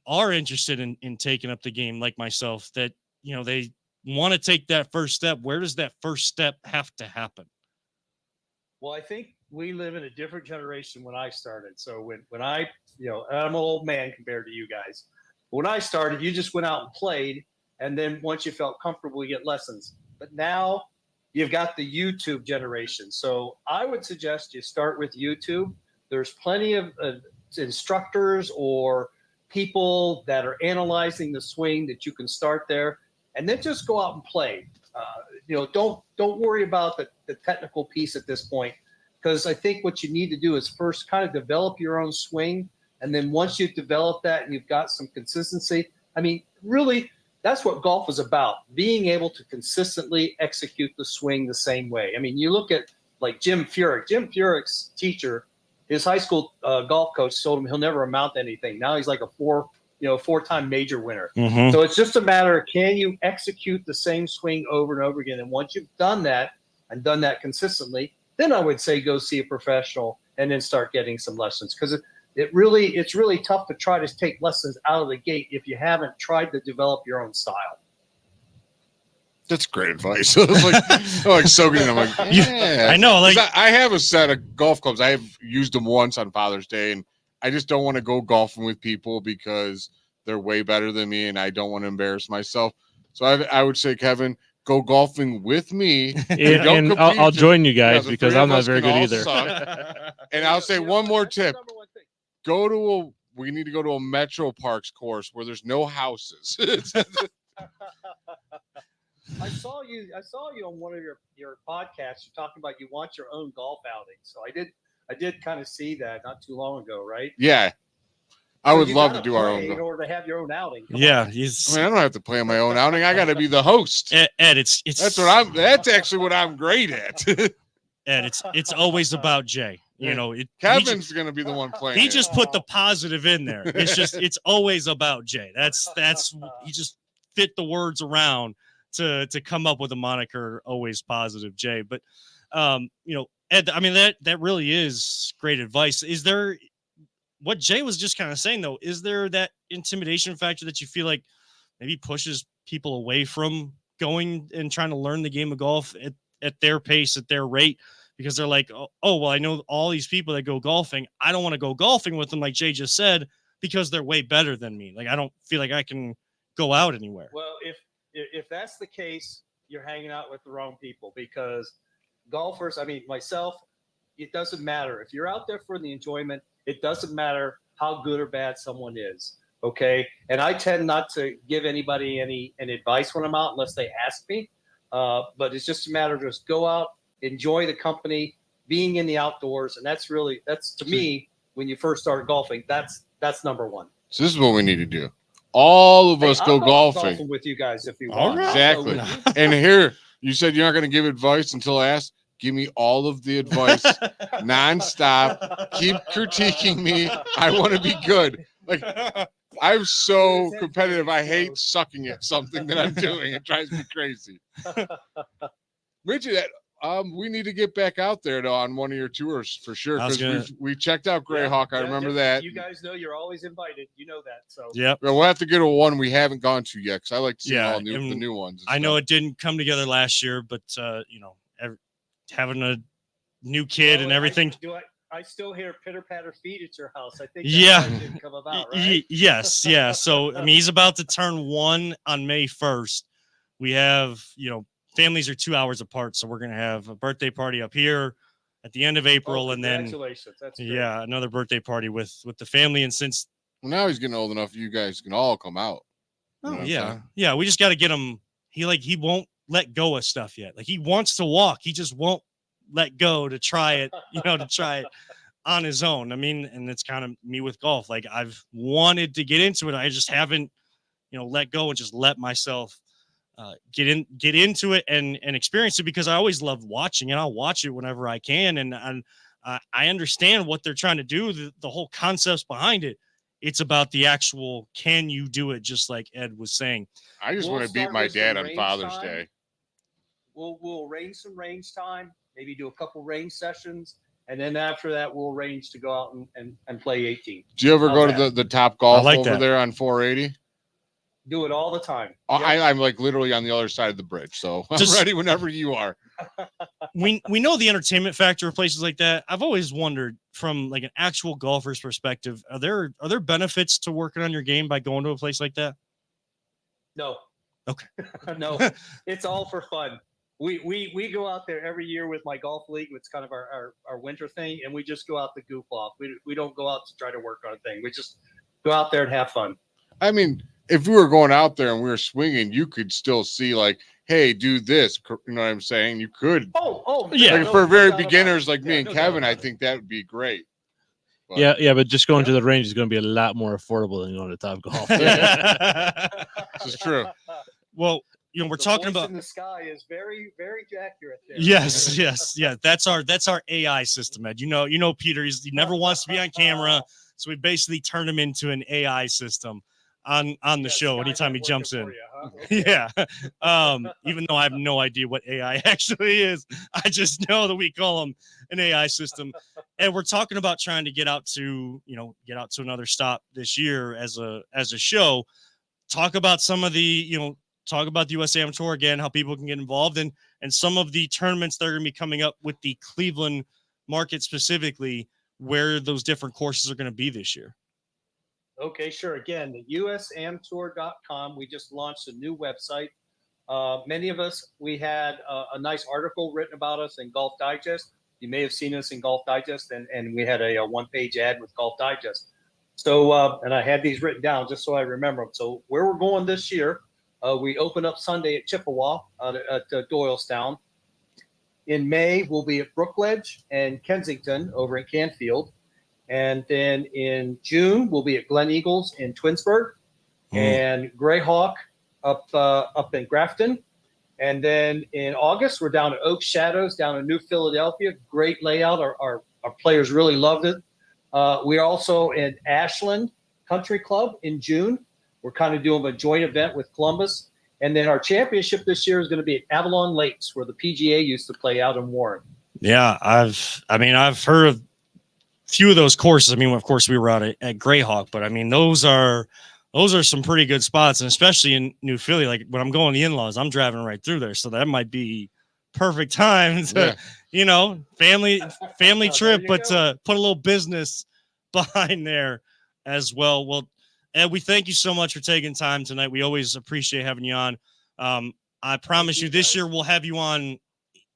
are interested in taking up the game like myself, that they want to take that first step. Where does that first step have to happen? Well, I think we live in a different generation when I started. So when I, I'm an old man compared to you guys. When I started, you just went out and played, and then once you felt comfortable, you get lessons. But now you've got the YouTube generation. So I would suggest you start with YouTube. There's plenty of instructors or people that are analyzing the swing that you can start there, and then just go out and play. Don't worry about the technical piece at this point, because I think what you need to do is first kind of develop your own swing, and then once you've developed that and you've got some consistency, I mean, really, that's what golf is about, being able to consistently execute the swing the same way. I mean, you look at like Jim Furyk. Jim Furyk's teacher, his high school golf coach, told him he'll never amount to anything. Now he's like a four-time major winner. Mm-hmm. So it's just a matter of, can you execute the same swing over and over again? And once you've done that and done that consistently, then I would say go see a professional and then start getting some lessons, because it's really tough to try to take lessons out of the gate if you haven't tried to develop your own style. That's great advice. I'm like soaking. I'm like, yeah. I know. Like, I have a set of golf clubs. I have used them once on Father's Day, and I just don't want to go golfing with people because they're way better than me, and I don't want to embarrass myself. So I would say, Kevin, go golfing with me. And I'll join you guys because I'm not very good either. And I'll say one more tip. We need to go to a Metro Parks course where there's no houses. I saw you on one of your podcasts. You're talking about you want your own golf outing. So I did kind of see that not too long ago, right? Yeah. I would you love to gotta do our play own. in order to have your own outing. Come Yeah, on. I mean, I don't have to play on my own outing. I got to be the host. Ed, it's That's actually what I'm great at. Ed, it's always about Jay. You know, Kevin's going to be the one playing. he it. just put the positive in there. It's always about Jay. That's he just fit the words around to come up with a moniker, always positive Jay. But you know, Ed, I mean that really is great advice. Is there what Jay was just kind of saying though, is there that intimidation factor that you feel like maybe pushes people away from going and trying to learn the game of golf at their pace, at their rate? Because they're like, oh, well, I know all these people that go golfing. I don't want to go golfing with them, like Jay just said, because they're way better than me. Like, I don't feel like I can go out anywhere. Well, if that's the case, you're hanging out with the wrong people, because golfers, I mean, myself, it doesn't matter. If you're out there for the enjoyment, it doesn't matter how good or bad someone is. Okay. And I tend not to give anybody any advice when I'm out unless they ask me. But it's just a matter of just go out, enjoy the company, being in the outdoors. And that's to me, when you first start golfing, that's number one. So this is what we need to do. All of us I'll go go golfing with you guys if you All want. right. Exactly. And here, you said you're not going to give advice until asked. Give me all of the advice nonstop. Keep critiquing me. I want to be good. Like, I'm so competitive. I hate sucking at something that I'm doing. It drives me crazy. Richie, we need to get back out there though on one of your tours for sure, because we checked out Greyhawk. I remember that. You guys know you're always invited. You know that. So Yep. Well, we'll have to get a one we haven't gone to yet, because I like to see Yeah, all the new ones. I know it didn't come together last year, but you know, having a new kid and everything. I still hear pitter patter feet at your house. I think Yeah. that didn't come about, right? Yes, yeah. So I mean, he's about to turn 1 on May 1st. We have, you know, families are 2 hours apart, so we're gonna have a birthday party up here at the end of April, and then Congratulations. That's great. yeah, another birthday party with the family. And since now he's getting old enough, you guys can all come out. You know what I'm yeah, saying? yeah, we just got to get him. He won't let go of stuff yet. Like, he wants to walk, he just won't let go to try it, you know, to try it on his own. I mean, and it's kind of me with golf. Like, I've wanted to get into it. I just haven't, you know, let go and just let myself get into it and experience it, because I always love watching, and I'll watch it whenever I can. And I understand what they're trying to do, the whole concepts behind it. It's about the actual, can you do it? Just like Ed was saying. I just want to beat my dad on Father's Day. We'll arrange some range time, maybe do a couple range sessions, and then after that we'll arrange to go out and play 18. Do you ever go to the Top Golf over there on 480? Do it all the time. I'm like literally on the other side of the bridge, so I'm ready whenever you are. We know the entertainment factor of places like that. I've always wondered, from like an actual golfer's perspective, are there benefits to working on your game by going to a place like that? No. Okay. No, it's all for fun. We go out there every year with my golf league. It's kind of our winter thing, and we just go out to goof off. We don't go out to try to work on a thing. We just go out there and have fun. I mean, if we were going out there and we were swinging, you could still see like, hey, do this. You know what I'm saying? You could. Oh, yeah. Like, for very beginners like me and Kevin, I think that would be great. But, yeah, but just going to the range is going to be a lot more affordable than going to Top Golf. This is true. Well, you know, we're talking about in the sky is very, very accurate there. Yes. Yeah. That's our AI system, Ed. You know, Peter, he never wants to be on camera. So we basically turn him into an AI system on the show anytime he jumps in. Yeah. Even though I have no idea what AI actually is, I just know that we call him an AI system. And we're talking about trying to get out to another stop this year as a show. Talk about some of the, talk about the US Am Tour again, how people can get involved and some of the tournaments that are going to be coming up with the Cleveland market specifically, where those different courses are going to be this year. Okay, sure. Again, the usamtour.com. We just launched a new website. Many of us, we had a nice article written about us in Golf Digest. You may have seen us in Golf Digest, and we had a one-page ad with Golf Digest. So, and I had these written down just so I remember them. So where we're going this year, we open up Sunday at Chippewa at Doylestown. In May, we'll be at Brookledge and Kensington over in Canfield. And then in June, we'll be at Glen Eagles in Twinsburg and Greyhawk up in Grafton. And then in August, we're down at Oak Shadows down in New Philadelphia. Great layout. Our players really loved it. We're also in Ashland Country Club in June. We're kind of doing a joint event with Columbus. And then our championship this year is going to be at Avalon Lakes, where the PGA used to play out in Warren. Yeah, I've heard of a few of those courses. I mean, of course, we were out at Greyhawk, but I mean, those are some pretty good spots, and especially in New Philly. Like when I'm going to the in-laws, I'm driving right through there, so that might be perfect time to, family trip, but put a little business behind there as well. Well, Ed, we thank you so much for taking time tonight. We always appreciate having you on. I promise you this year we'll have you on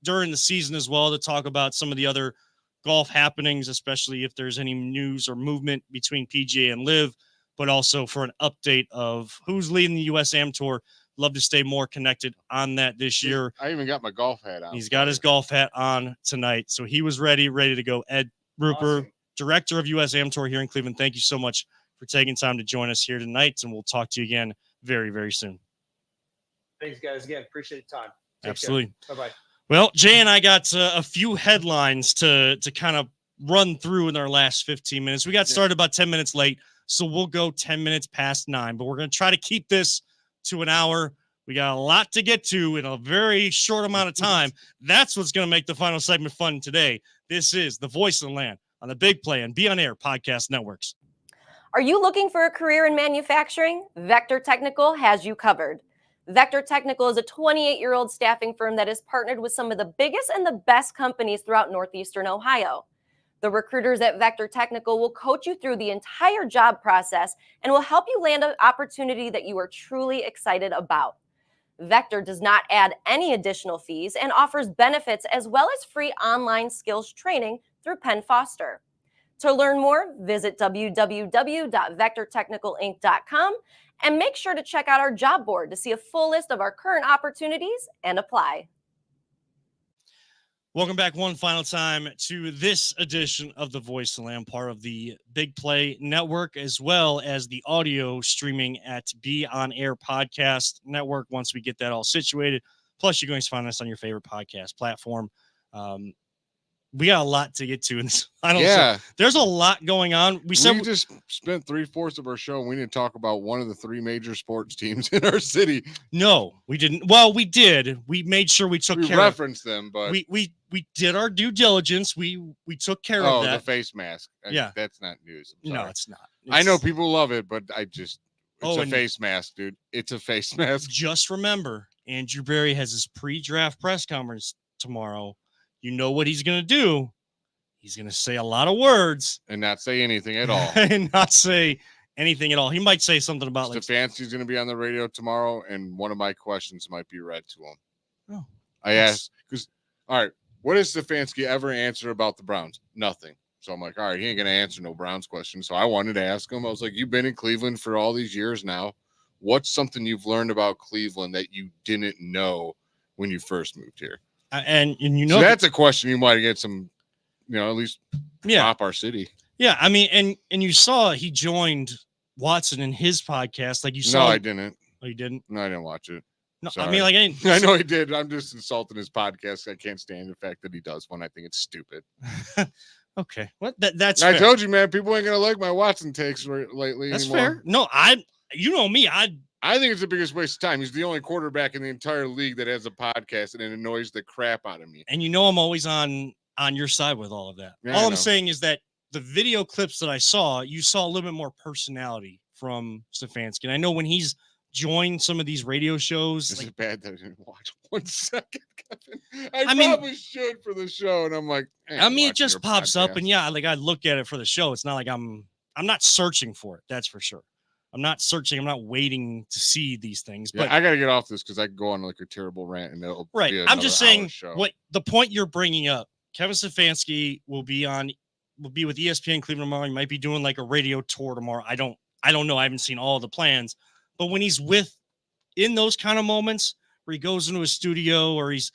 during the season as well to talk about some of the other golf happenings, especially if there's any news or movement between PGA and LIV, but also for an update of who's leading the US Am Tour. Love to stay more connected on that this year. I even got my golf hat on. He's got his golf hat on tonight, so he was ready to go. Ed Ruper, awesome. Director of US Am Tour here in Cleveland, thank you so much for taking time to join us here tonight, and we'll talk to you again very, very soon. Thanks, guys. Again, appreciate the time. Absolutely. Bye-bye. Well, Jay and I got a few headlines to kind of run through in our last 15 minutes. We got started about 10 minutes late, so we'll go 10 minutes past 9, but we're going to try to keep this to an hour. We got a lot to get to in a very short amount of time. That's what's going to make the final segment fun today. This is The Voice of the Land on the Big Play and Beyond Air podcast networks. Are you looking for a career in manufacturing? Vector Technical has you covered. Vector Technical is a 28-year-old staffing firm that is partnered with some of the biggest and the best companies throughout Northeastern Ohio. The recruiters at Vector Technical will coach you through the entire job process and will help you land an opportunity that you are truly excited about. Vector does not add any additional fees and offers benefits as well as free online skills training through Penn Foster. To learn more, visit www.vectortechnicalinc.com and make sure to check out our job board to see a full list of our current opportunities and apply. Welcome back one final time to this edition of The Voice of the Land, part of the Big Play Network, as well as the audio streaming at Be On Air Podcast Network once we get that all situated. Plus, you're going to find us on your favorite podcast platform. We got a lot to get to in this. There's a lot going on. We just spent 3/4 of our show. We didn't talk about one of the 3 major sports teams in our city. No, we didn't. Well, we did. We made sure we took care. We referenced them, but we did our due diligence. We took care of that. The face mask. That's not news. No, it's not. I know people love it, but it's a face mask, dude. It's a face mask. Just remember, Andrew Berry has his pre-draft press conference tomorrow. You know what he's going to do. He's going to say a lot of words. And not say anything at all. And not say anything at all. He might say something about Stefanski's going to be on the radio tomorrow, and one of my questions might be read to him. Oh, I asked, because, all right, what has Stefanski ever answered about the Browns? Nothing. So I'm like, all right, he ain't going to answer no Browns question. So I wanted to ask him. I was like, you've been in Cleveland for all these years now. What's something you've learned about Cleveland that you didn't know when you first moved here? And so that's a question you might get some, at least top our city. Yeah, I mean, and you saw he joined Watson in his podcast. Like you saw. No, I didn't. Oh, you didn't? No, I didn't watch it. No, sorry. I mean, like I know he did. I'm just insulting his podcast. I can't stand the fact that he does one. I think it's stupid. Okay, what that's. I told you, man. People ain't gonna like my Watson takes lately. That's anymore. fair. No, you know me. I think it's the biggest waste of time. He's the only quarterback in the entire league that has a podcast, and it annoys the crap out of me. And I'm always on your side with all of that. Yeah, all I'm saying is that the video clips that I saw, you saw a little bit more personality from Stefanski. And I know when he's joined some of these radio shows. Is it bad that I didn't watch 1 second, Kevin? I probably should for the show, and I'm like, it just pops up, and I look at it for the show. It's not like I'm not searching for it. That's for sure. I'm not searching. I'm not waiting to see these things. But I got to get off this because I can go on like a terrible rant, and it'll be I'm just saying show. What the point you're bringing up. Kevin Stefanski will be with ESPN Cleveland tomorrow. He might be doing like a radio tour tomorrow. I don't know. I haven't seen all the plans, but when he's in those kind of moments where he goes into a studio or he's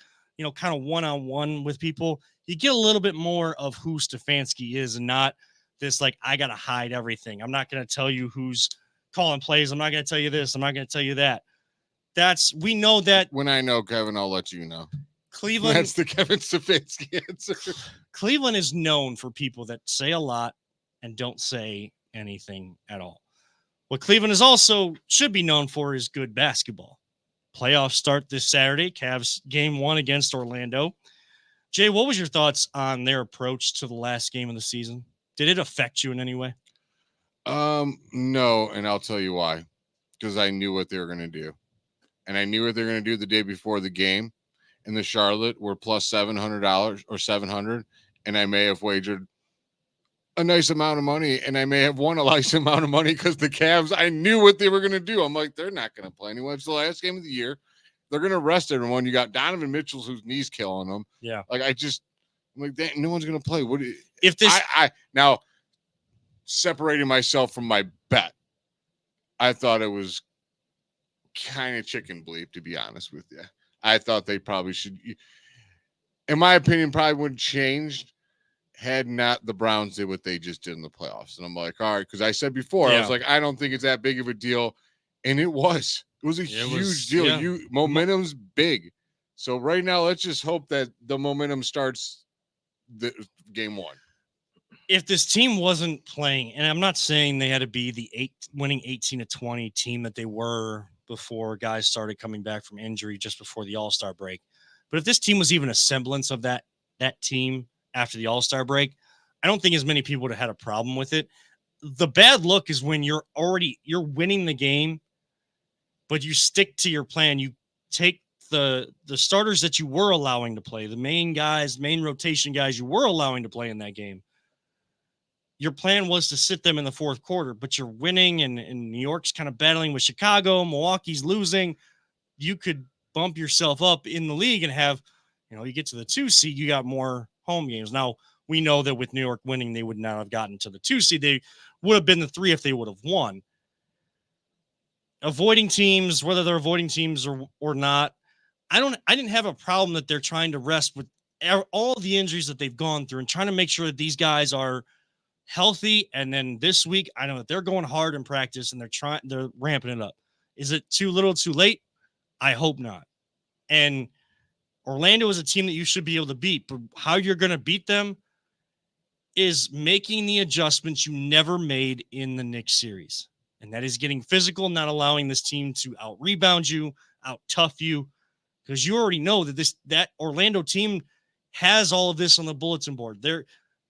kind of one-on-one with people, you get a little bit more of who Stefanski is and not this, like, I got to hide everything. I'm not going to tell you who's calling plays. I'm not going to tell you this. I'm not going to tell you that. We know that When I know, Kevin, I'll let you know. Cleveland. That's the Kevin Stefanski answer. Cleveland is known for people that say a lot and don't say anything at all. What Cleveland is also should be known for is good basketball. Playoffs start this Saturday. Cavs game 1 against Orlando. Jay, what was your thoughts on their approach to the last game of the season? Did it affect you in any way? No, and I'll tell you why. Because I knew what they were going to do. And I knew what they were going to do the day before the game. And the Charlotte were plus $700 or $700. And I may have wagered a nice amount of money. And I may have won a nice amount of money because the Cavs, I knew what they were going to do. I'm like, they're not going to play anyone. It's the last game of the year. They're going to rest everyone. You got Donovan Mitchell, whose knee's killing them. Yeah. Like, I'm like, no one's going to play. What do you, if this, I now separating myself from my bet, I thought it was kind of chicken bleep, to be honest with you. I thought they probably should, in my opinion, probably wouldn't change had not the Browns did what they just did in the playoffs. And I'm like, all right, because I said before, I was like, I don't think it's that big of a deal. And it was. It was a huge deal. Yeah. Momentum's big. So right now, let's just hope that the momentum starts the game 1. If this team wasn't playing, and I'm not saying they had to be the winning 18-20 team that they were before guys started coming back from injury just before the All-Star break. But if this team was even a semblance of that team after the All-Star break, I don't think as many people would have had a problem with it. The bad look is when you're winning the game, but you stick to your plan. You take the starters that you were allowing to play, the main rotation guys you were allowing to play in that game. Your plan was to sit them in the fourth quarter, but you're winning, and New York's kind of battling with Chicago. Milwaukee's losing. You could bump yourself up in the league and have, you get to the 2 seed, you got more home games. Now, we know that with New York winning, they would not have gotten to the 2 seed. They would have been the 3 if they would have won. Avoiding teams, whether they're avoiding teams or not, I didn't have a problem that they're trying to rest with all the injuries that they've gone through and trying to make sure that these guys are healthy. And then this week, I know that they're going hard in practice and they're ramping it up. Is it too little, too late? I hope not. And Orlando is a team that you should be able to beat, but how you're going to beat them is making the adjustments you never made in the Knicks series. And that is getting physical, not allowing this team to out-rebound you, out-tough you, because you already know that Orlando team has all of this on the bulletin board.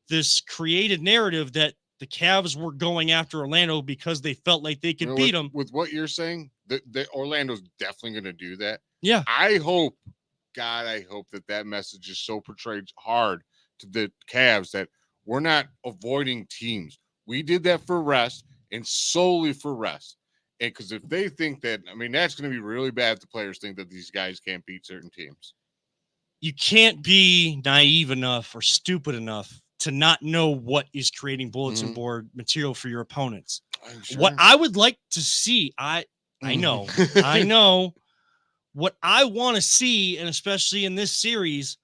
This created narrative that the Cavs were going after Orlando because they felt like they could beat them. With what you're saying, the Orlando's definitely going to do that. Yeah. I hope that message is so portrayed hard to the Cavs that we're not avoiding teams. We did that for rest and solely for rest. And because if they think that, that's going to be really bad if the players think that these guys can't beat certain teams. You can't be naive enough or stupid enough to not know what is creating bulletin board material for your opponents. Sure. What I would like to see, I know what I want to see, and especially in this series,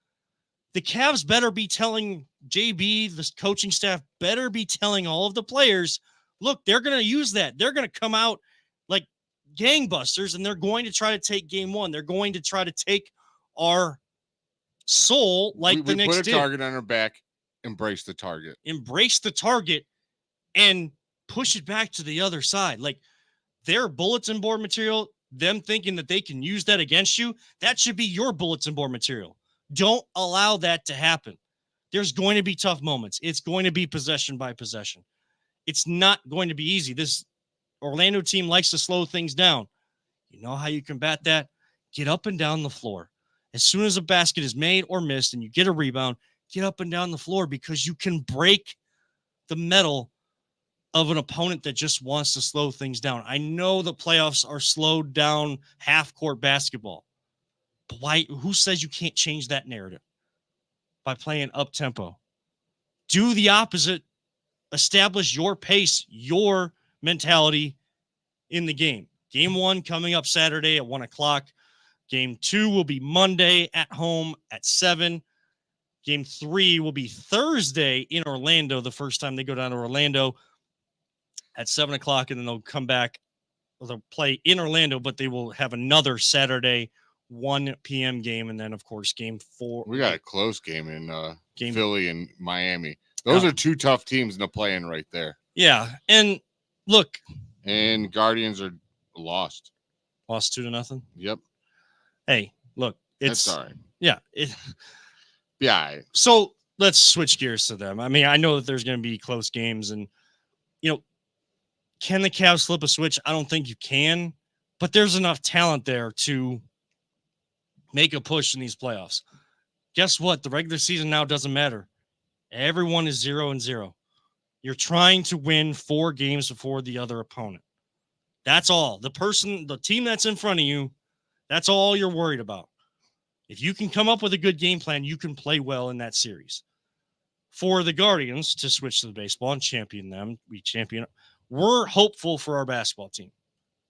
the Cavs better be telling JB, the coaching staff better be telling all of the players, look, they're going to use that. They're going to come out like gangbusters, and they're going to try to take game 1. They're going to try to take our soul like the Knicks did. Put a target on our back. Embrace the target, and push it back to the other side. Like their bulletin board material, them thinking that they can use that against you, that should be your bulletin board material. Don't allow that to happen. There's going to be tough moments. It's going to be possession by possession. It's not going to be easy. This Orlando team likes to slow things down. You know how you combat that? Get up and down the floor. As soon as a basket is made or missed and you get a rebound, get up and down the floor, because you can break the metal of an opponent that just wants to slow things down. I know the playoffs are slowed down half-court basketball, but why? Who says you can't change that narrative by playing up-tempo? Do the opposite. Establish your pace, your mentality in the game. Game 1 coming up Saturday at 1 o'clock. Game 2 will be Monday at home at 7. Game 3 will be Thursday in Orlando, the first time they go down to Orlando at 7 o'clock, and then they'll come back. Well, they'll play in Orlando, but they will have another Saturday 1 p.m. game, and then, of course, Game 4. We got a close game in Game Philly and Miami. Those Yeah. are two tough teams in the play-in right there. Yeah, and look, And Guardians are lost. lost 2-0. Yep. Hey, look, it's That's all right. yeah. Yeah. So let's switch gears to them. I mean, I know that there's going to be close games, and can the Cavs flip a switch? I don't think you can, but there's enough talent there to make a push in these playoffs. Guess what? The regular season now doesn't matter. Everyone is 0-0. You're trying to win 4 games before the other opponent. That's all. The team that's in front of you, that's all you're worried about. If you can come up with a good game plan, you can play well in that series. For the Guardians to switch to the baseball and champion them, we're hopeful for our basketball team.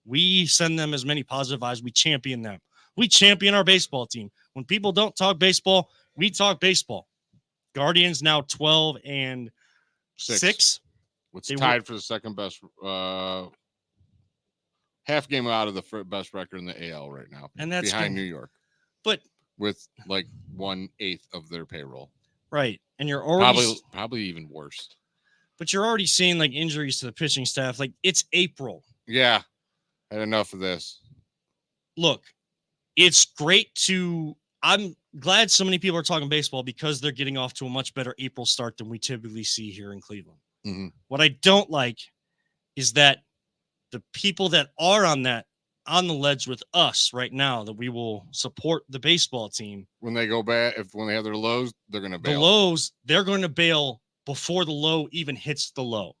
We send them as many positive vibes. We champion them. We champion our baseball team. When people don't talk baseball, we talk baseball. Guardians now 12-6. What's They tied for the second best half game out of the best record in the AL right now, And that's behind good. New York But with like 1/8 of their payroll. right, and you're already Probably even worse. but you're already seeing like injuries to the pitching staff. Like, it's April. Yeah, had enough of this. Look, it's great I'm glad so many people are talking baseball because they're getting off to a much better April start than we typically see here in Cleveland. Mhm. What I don't like is that the people that are on the ledge with us right now, that we will support the baseball team, When they go bad, when they have their lows, they're gonna the bail. lows, they're going to bail before the low even hits the low.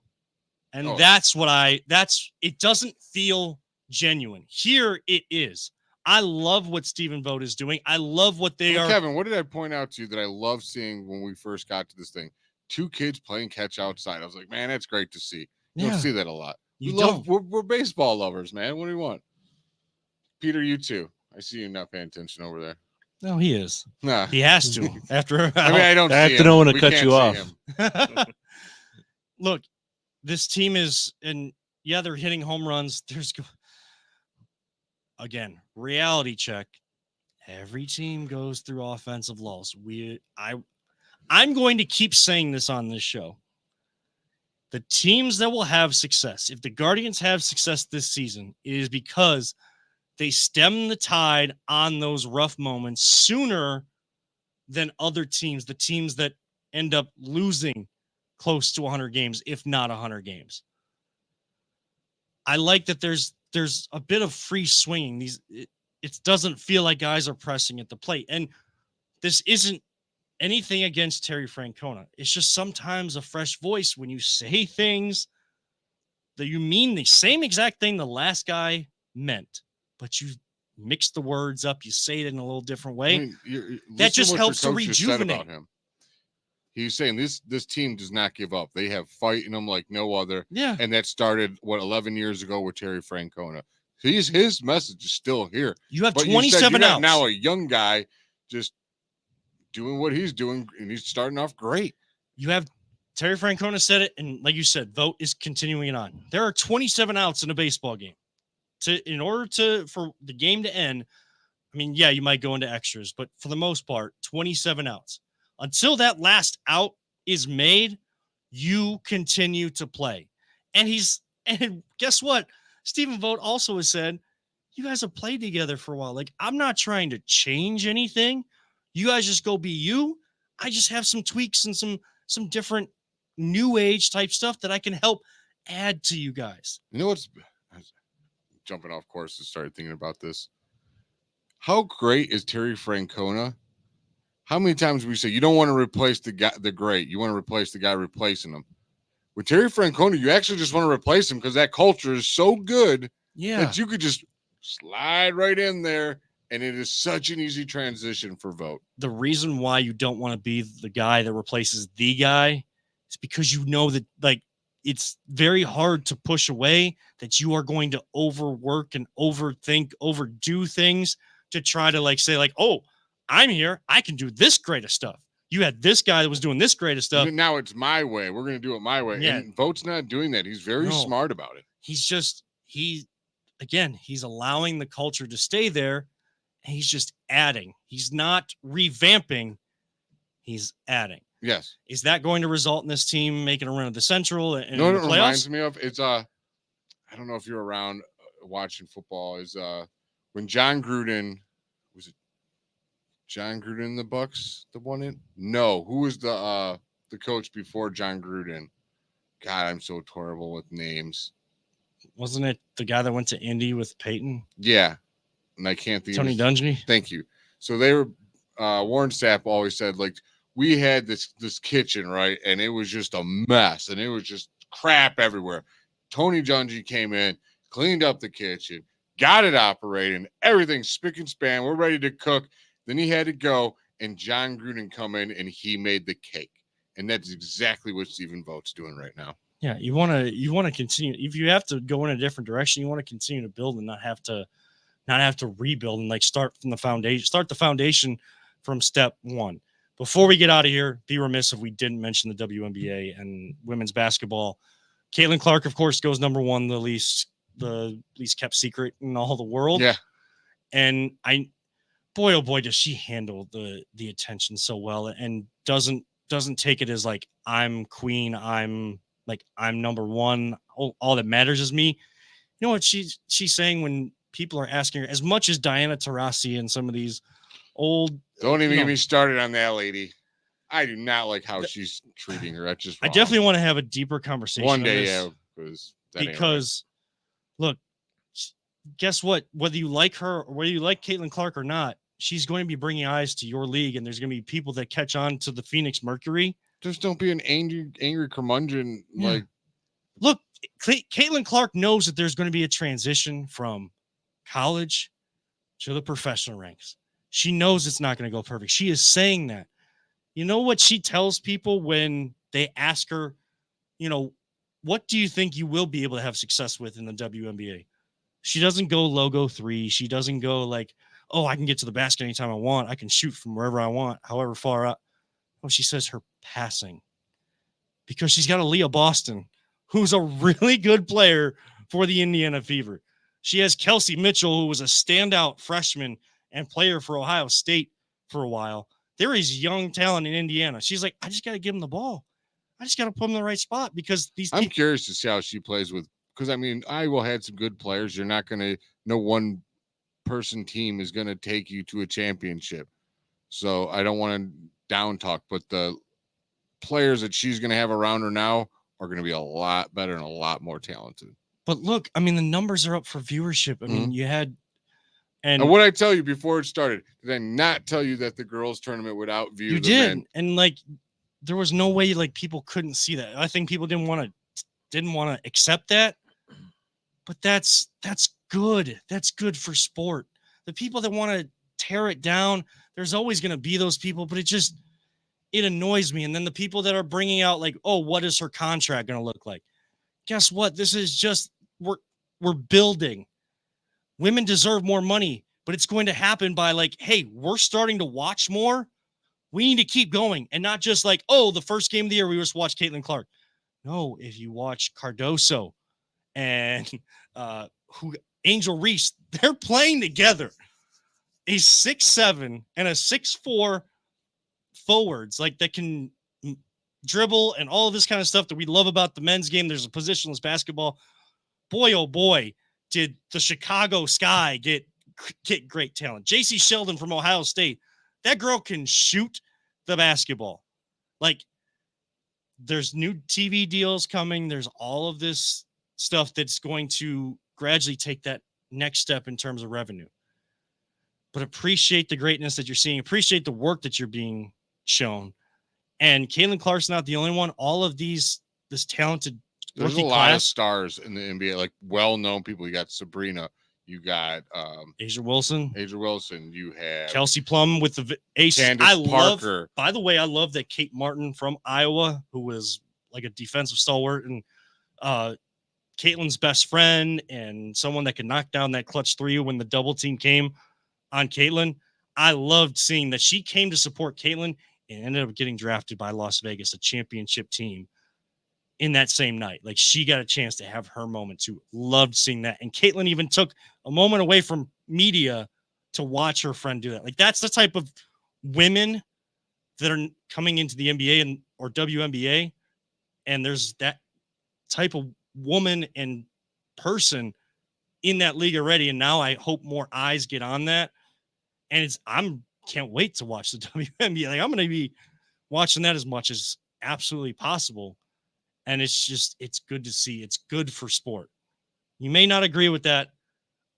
And Oh. it doesn't feel genuine. Here it is. I love what Stephen Vogt is doing. I love what they are. Kevin, what did I point out to you that I love seeing when we first got to this thing? 2 kids playing catch outside. I was like, man, that's great to see. You don't see that a lot. We're baseball lovers, man. What do you want? Peter, you too. I see you not paying attention over there. No, he is. Nah. He has to. After I mean, I don't I have see to him. know when to We cut can't you see off. him. Look, this team is, and yeah, they're hitting home runs. Again, reality check. Every team goes through offensive lulls. I'm going to keep saying this on this show. The teams that will have success, if the Guardians have success this season, it is because they stem the tide on those rough moments sooner than other teams, the teams that end up losing close to 100 games, if not 100 games. I like that there's a bit of free swinging. It doesn't feel like guys are pressing at the plate. And this isn't anything against Terry Francona. It's just sometimes a fresh voice when you say things that you mean the same exact thing the last guy meant, but you mix the words up, you say it in a little different way. I mean, that just listen helps to what your coach just said rejuvenate about him. He's saying this team does not give up. They have fight in them like no other. Yeah. And that started 11 years ago with Terry Francona. His message is still here. You have But 27 you got outs. now a young guy just doing what he's doing, and he's starting off great. You have Terry Francona said it, and like you said, Vogt is continuing it on. There are 27 outs in a baseball game. In order for the game to end, I mean, yeah, you might go into extras, but for the most part, 27 outs. Until that last out is made, you continue to play. And guess what? Stephen Vogt also has said, you guys have played together for a while. Like, I'm not trying to change anything. You guys just go be you. I just have some tweaks and some different new age type stuff that I can help add to you guys. You know what's jumping off course and started thinking about this? How great is Terry Francona? How many times we say you don't want to replace the great, you want to replace the guy replacing him. With Terry Francona, you actually just want to replace him because that culture is so good that you could just slide right in there, and it is such an easy transition for Vogt. The reason why you don't want to be the guy that replaces the guy is because you know that, like, it's very hard to push away that you are going to overwork and overthink, overdo things to try to, like, say, like, oh, I'm here, I can do this great of stuff. You had this guy that was doing this great stuff. Now it's my way. We're going to do it my way. Yeah. And Vogt's not doing that. He's very smart about it. He's allowing the culture to stay there. And he's just adding. He's not revamping. He's adding. Yes. Is that going to result in this team making a run of the Central and no, the it playoffs? reminds me of it's I don't know if you're around watching football. Is when John Gruden was it John Gruden in the Bucks that won it? No, who was the coach before John Gruden? God, I'm so terrible with names. Wasn't it the guy that went to Indy with Peyton? Yeah, and I can't think. Tony Dungy. Thank you. So they were Warren Sapp always said, like, we had this kitchen, right, and it was just a mess, and it was just crap everywhere. Tony Dungy came in, cleaned up the kitchen, got it operating, everything spick and span. We're ready to cook. Then he had to go, and John Gruden come in, and he made the cake. And that's exactly what Stephen Vogt's doing right now. Yeah, you want to continue. If you have to go in a different direction, you want to continue to build and not have to rebuild and like start from the foundation. Start the foundation from step one. Before we get out of here, be remiss if we didn't mention the WNBA and women's basketball. Caitlin Clark, of course, goes number one, the least kept secret in all the world. Yeah, and boy, oh boy, does she handle the attention so well and doesn't take it as like I'm queen, I'm number one. All that matters is me. You know what she's saying when people are asking her, as much as Diana Taurasi and some of these old. Don't even get me started on that lady. I do not like how she's treating her. That's just wrong. I definitely want to have a deeper conversation one day, on this, because look, guess what? Whether you like her or whether you like Caitlin Clark or not, she's going to be bringing eyes to your league, and there's going to be people that catch on to the Phoenix Mercury. Just don't be an angry curmudgeon. Yeah. Like, look, Caitlin Clark knows that there's going to be a transition from college to the professional ranks. She knows it's not going to go perfect. She is saying that. You know what she tells people when they ask her, what do you think you will be able to have success with in the WNBA? She doesn't go logo 3. She doesn't go like, oh, I can get to the basket anytime I want. I can shoot from wherever I want, however far out. Oh, she says her passing. Because she's got a Leah Boston, who's a really good player for the Indiana Fever. She has Kelsey Mitchell, who was a standout freshman and player for Ohio State for a while. There is young talent in Indiana. She's like, I just got to give him the ball. I just got to put him in the right spot because I'm curious to see how she plays with, because I mean, Iowa had some good players. You're not going to, no one person team is going to take you to a championship. So I don't want to down talk, but the players that she's going to have around her now are going to be a lot better and a lot more talented. But look, I mean, the numbers are up for viewership. I mean, you had, and what I tell you before it started, did I not tell you that the girls tournament would outview you the did, men? and like there was no way like people couldn't see that. I think people didn't want to accept that, but that's good. That's good for sport. The people that want to tear it down, there's always going to be those people, but it annoys me. And then the people that are bringing out like, oh, what is her contract going to look like? Guess what? This is just we're building. Women deserve more money, but it's going to happen by like, hey, we're starting to watch more. We need to keep going and not just like, oh, the first game of the year, we just watched Caitlin Clark. No, if you watch Cardoso and Angel Reese, they're playing together. A 6'7" and a 6'4" forwards like that can dribble and all of this kind of stuff that we love about the men's game. There's a positionless basketball. Boy, oh boy, did the Chicago Sky get great talent. JC Sheldon from Ohio State. That girl can shoot the basketball. Like, there's new TV deals coming. There's all of this stuff that's going to gradually take that next step in terms of revenue. But appreciate the greatness that you're seeing. Appreciate the work that you're being shown. And Caitlin Clark's not the only one. All of this talented there's rookie a lot class, of stars in the NBA, like well-known people. You got Sabrina, you got Asia Wilson, you have Kelsey Plum with the aces. Candace Parker. By the way, I love that Kate Martin from Iowa, who was like a defensive stalwart and Caitlin's best friend and someone that could knock down that clutch 3 when the double team came on Caitlin. I loved seeing that she came to support Caitlin and ended up getting drafted by Las Vegas, a championship team, in that same night. Like, she got a chance to have her moment too. Loved seeing that. And Caitlin even took a moment away from media to watch her friend do that. Like, that's the type of women that are coming into the NBA or WNBA. And there's that type of woman and person in that league already. And now I hope more eyes get on that. And can't wait to watch the WNBA. Like, I'm going to be watching that as much as absolutely possible. And it's good to see. It's good for sport. You may not agree with that.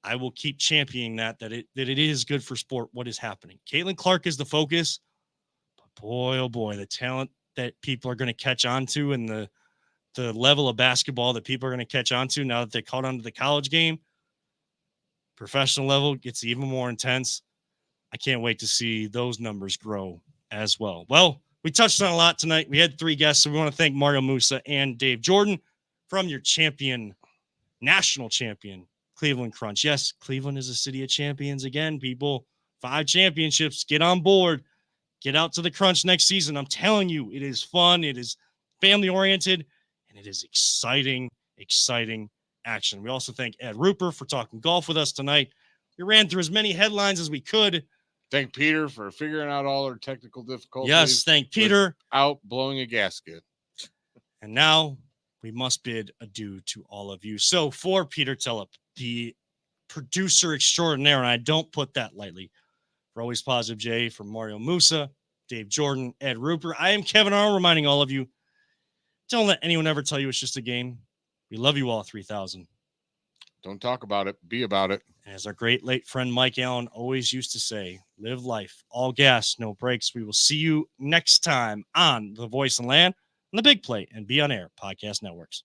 I will keep championing that it is good for sport, what is happening. Caitlin Clark is the focus. But boy, oh boy, the talent that people are going to catch on to and the level of basketball that people are going to catch on to now that they caught on to the college game, professional level gets even more intense. I can't wait to see those numbers grow as well. Well, we touched on a lot tonight. We had 3 guests, so we want to thank Marijo, Musa, and Dave Jordan from your national champion, Cleveland Crunch. Yes, Cleveland is a city of champions again, people. 5 championships. Get on board. Get out to the Crunch next season. I'm telling you, it is fun. It is family-oriented, and it is exciting action. We also thank Ed Ruper for talking golf with us tonight. We ran through as many headlines as we could. Thank Peter for figuring out all our technical difficulties. Yes, thank Peter. Out blowing a gasket. And now we must bid adieu to all of you. So for Peter Tillip, the producer extraordinaire, and I don't put that lightly, for Always Positive J, for Marijo, Musa, Dave Jordan, Ed Ruper, I am Kevin Arnold, reminding all of you, don't let anyone ever tell you it's just a game. We love you all, 3,000. Don't talk about it. Be about it. And as our great late friend Mike Allen always used to say, live life, all gas, no brakes. We will see you next time on The Voice and Land, on the Big Play and Be On Air podcast networks.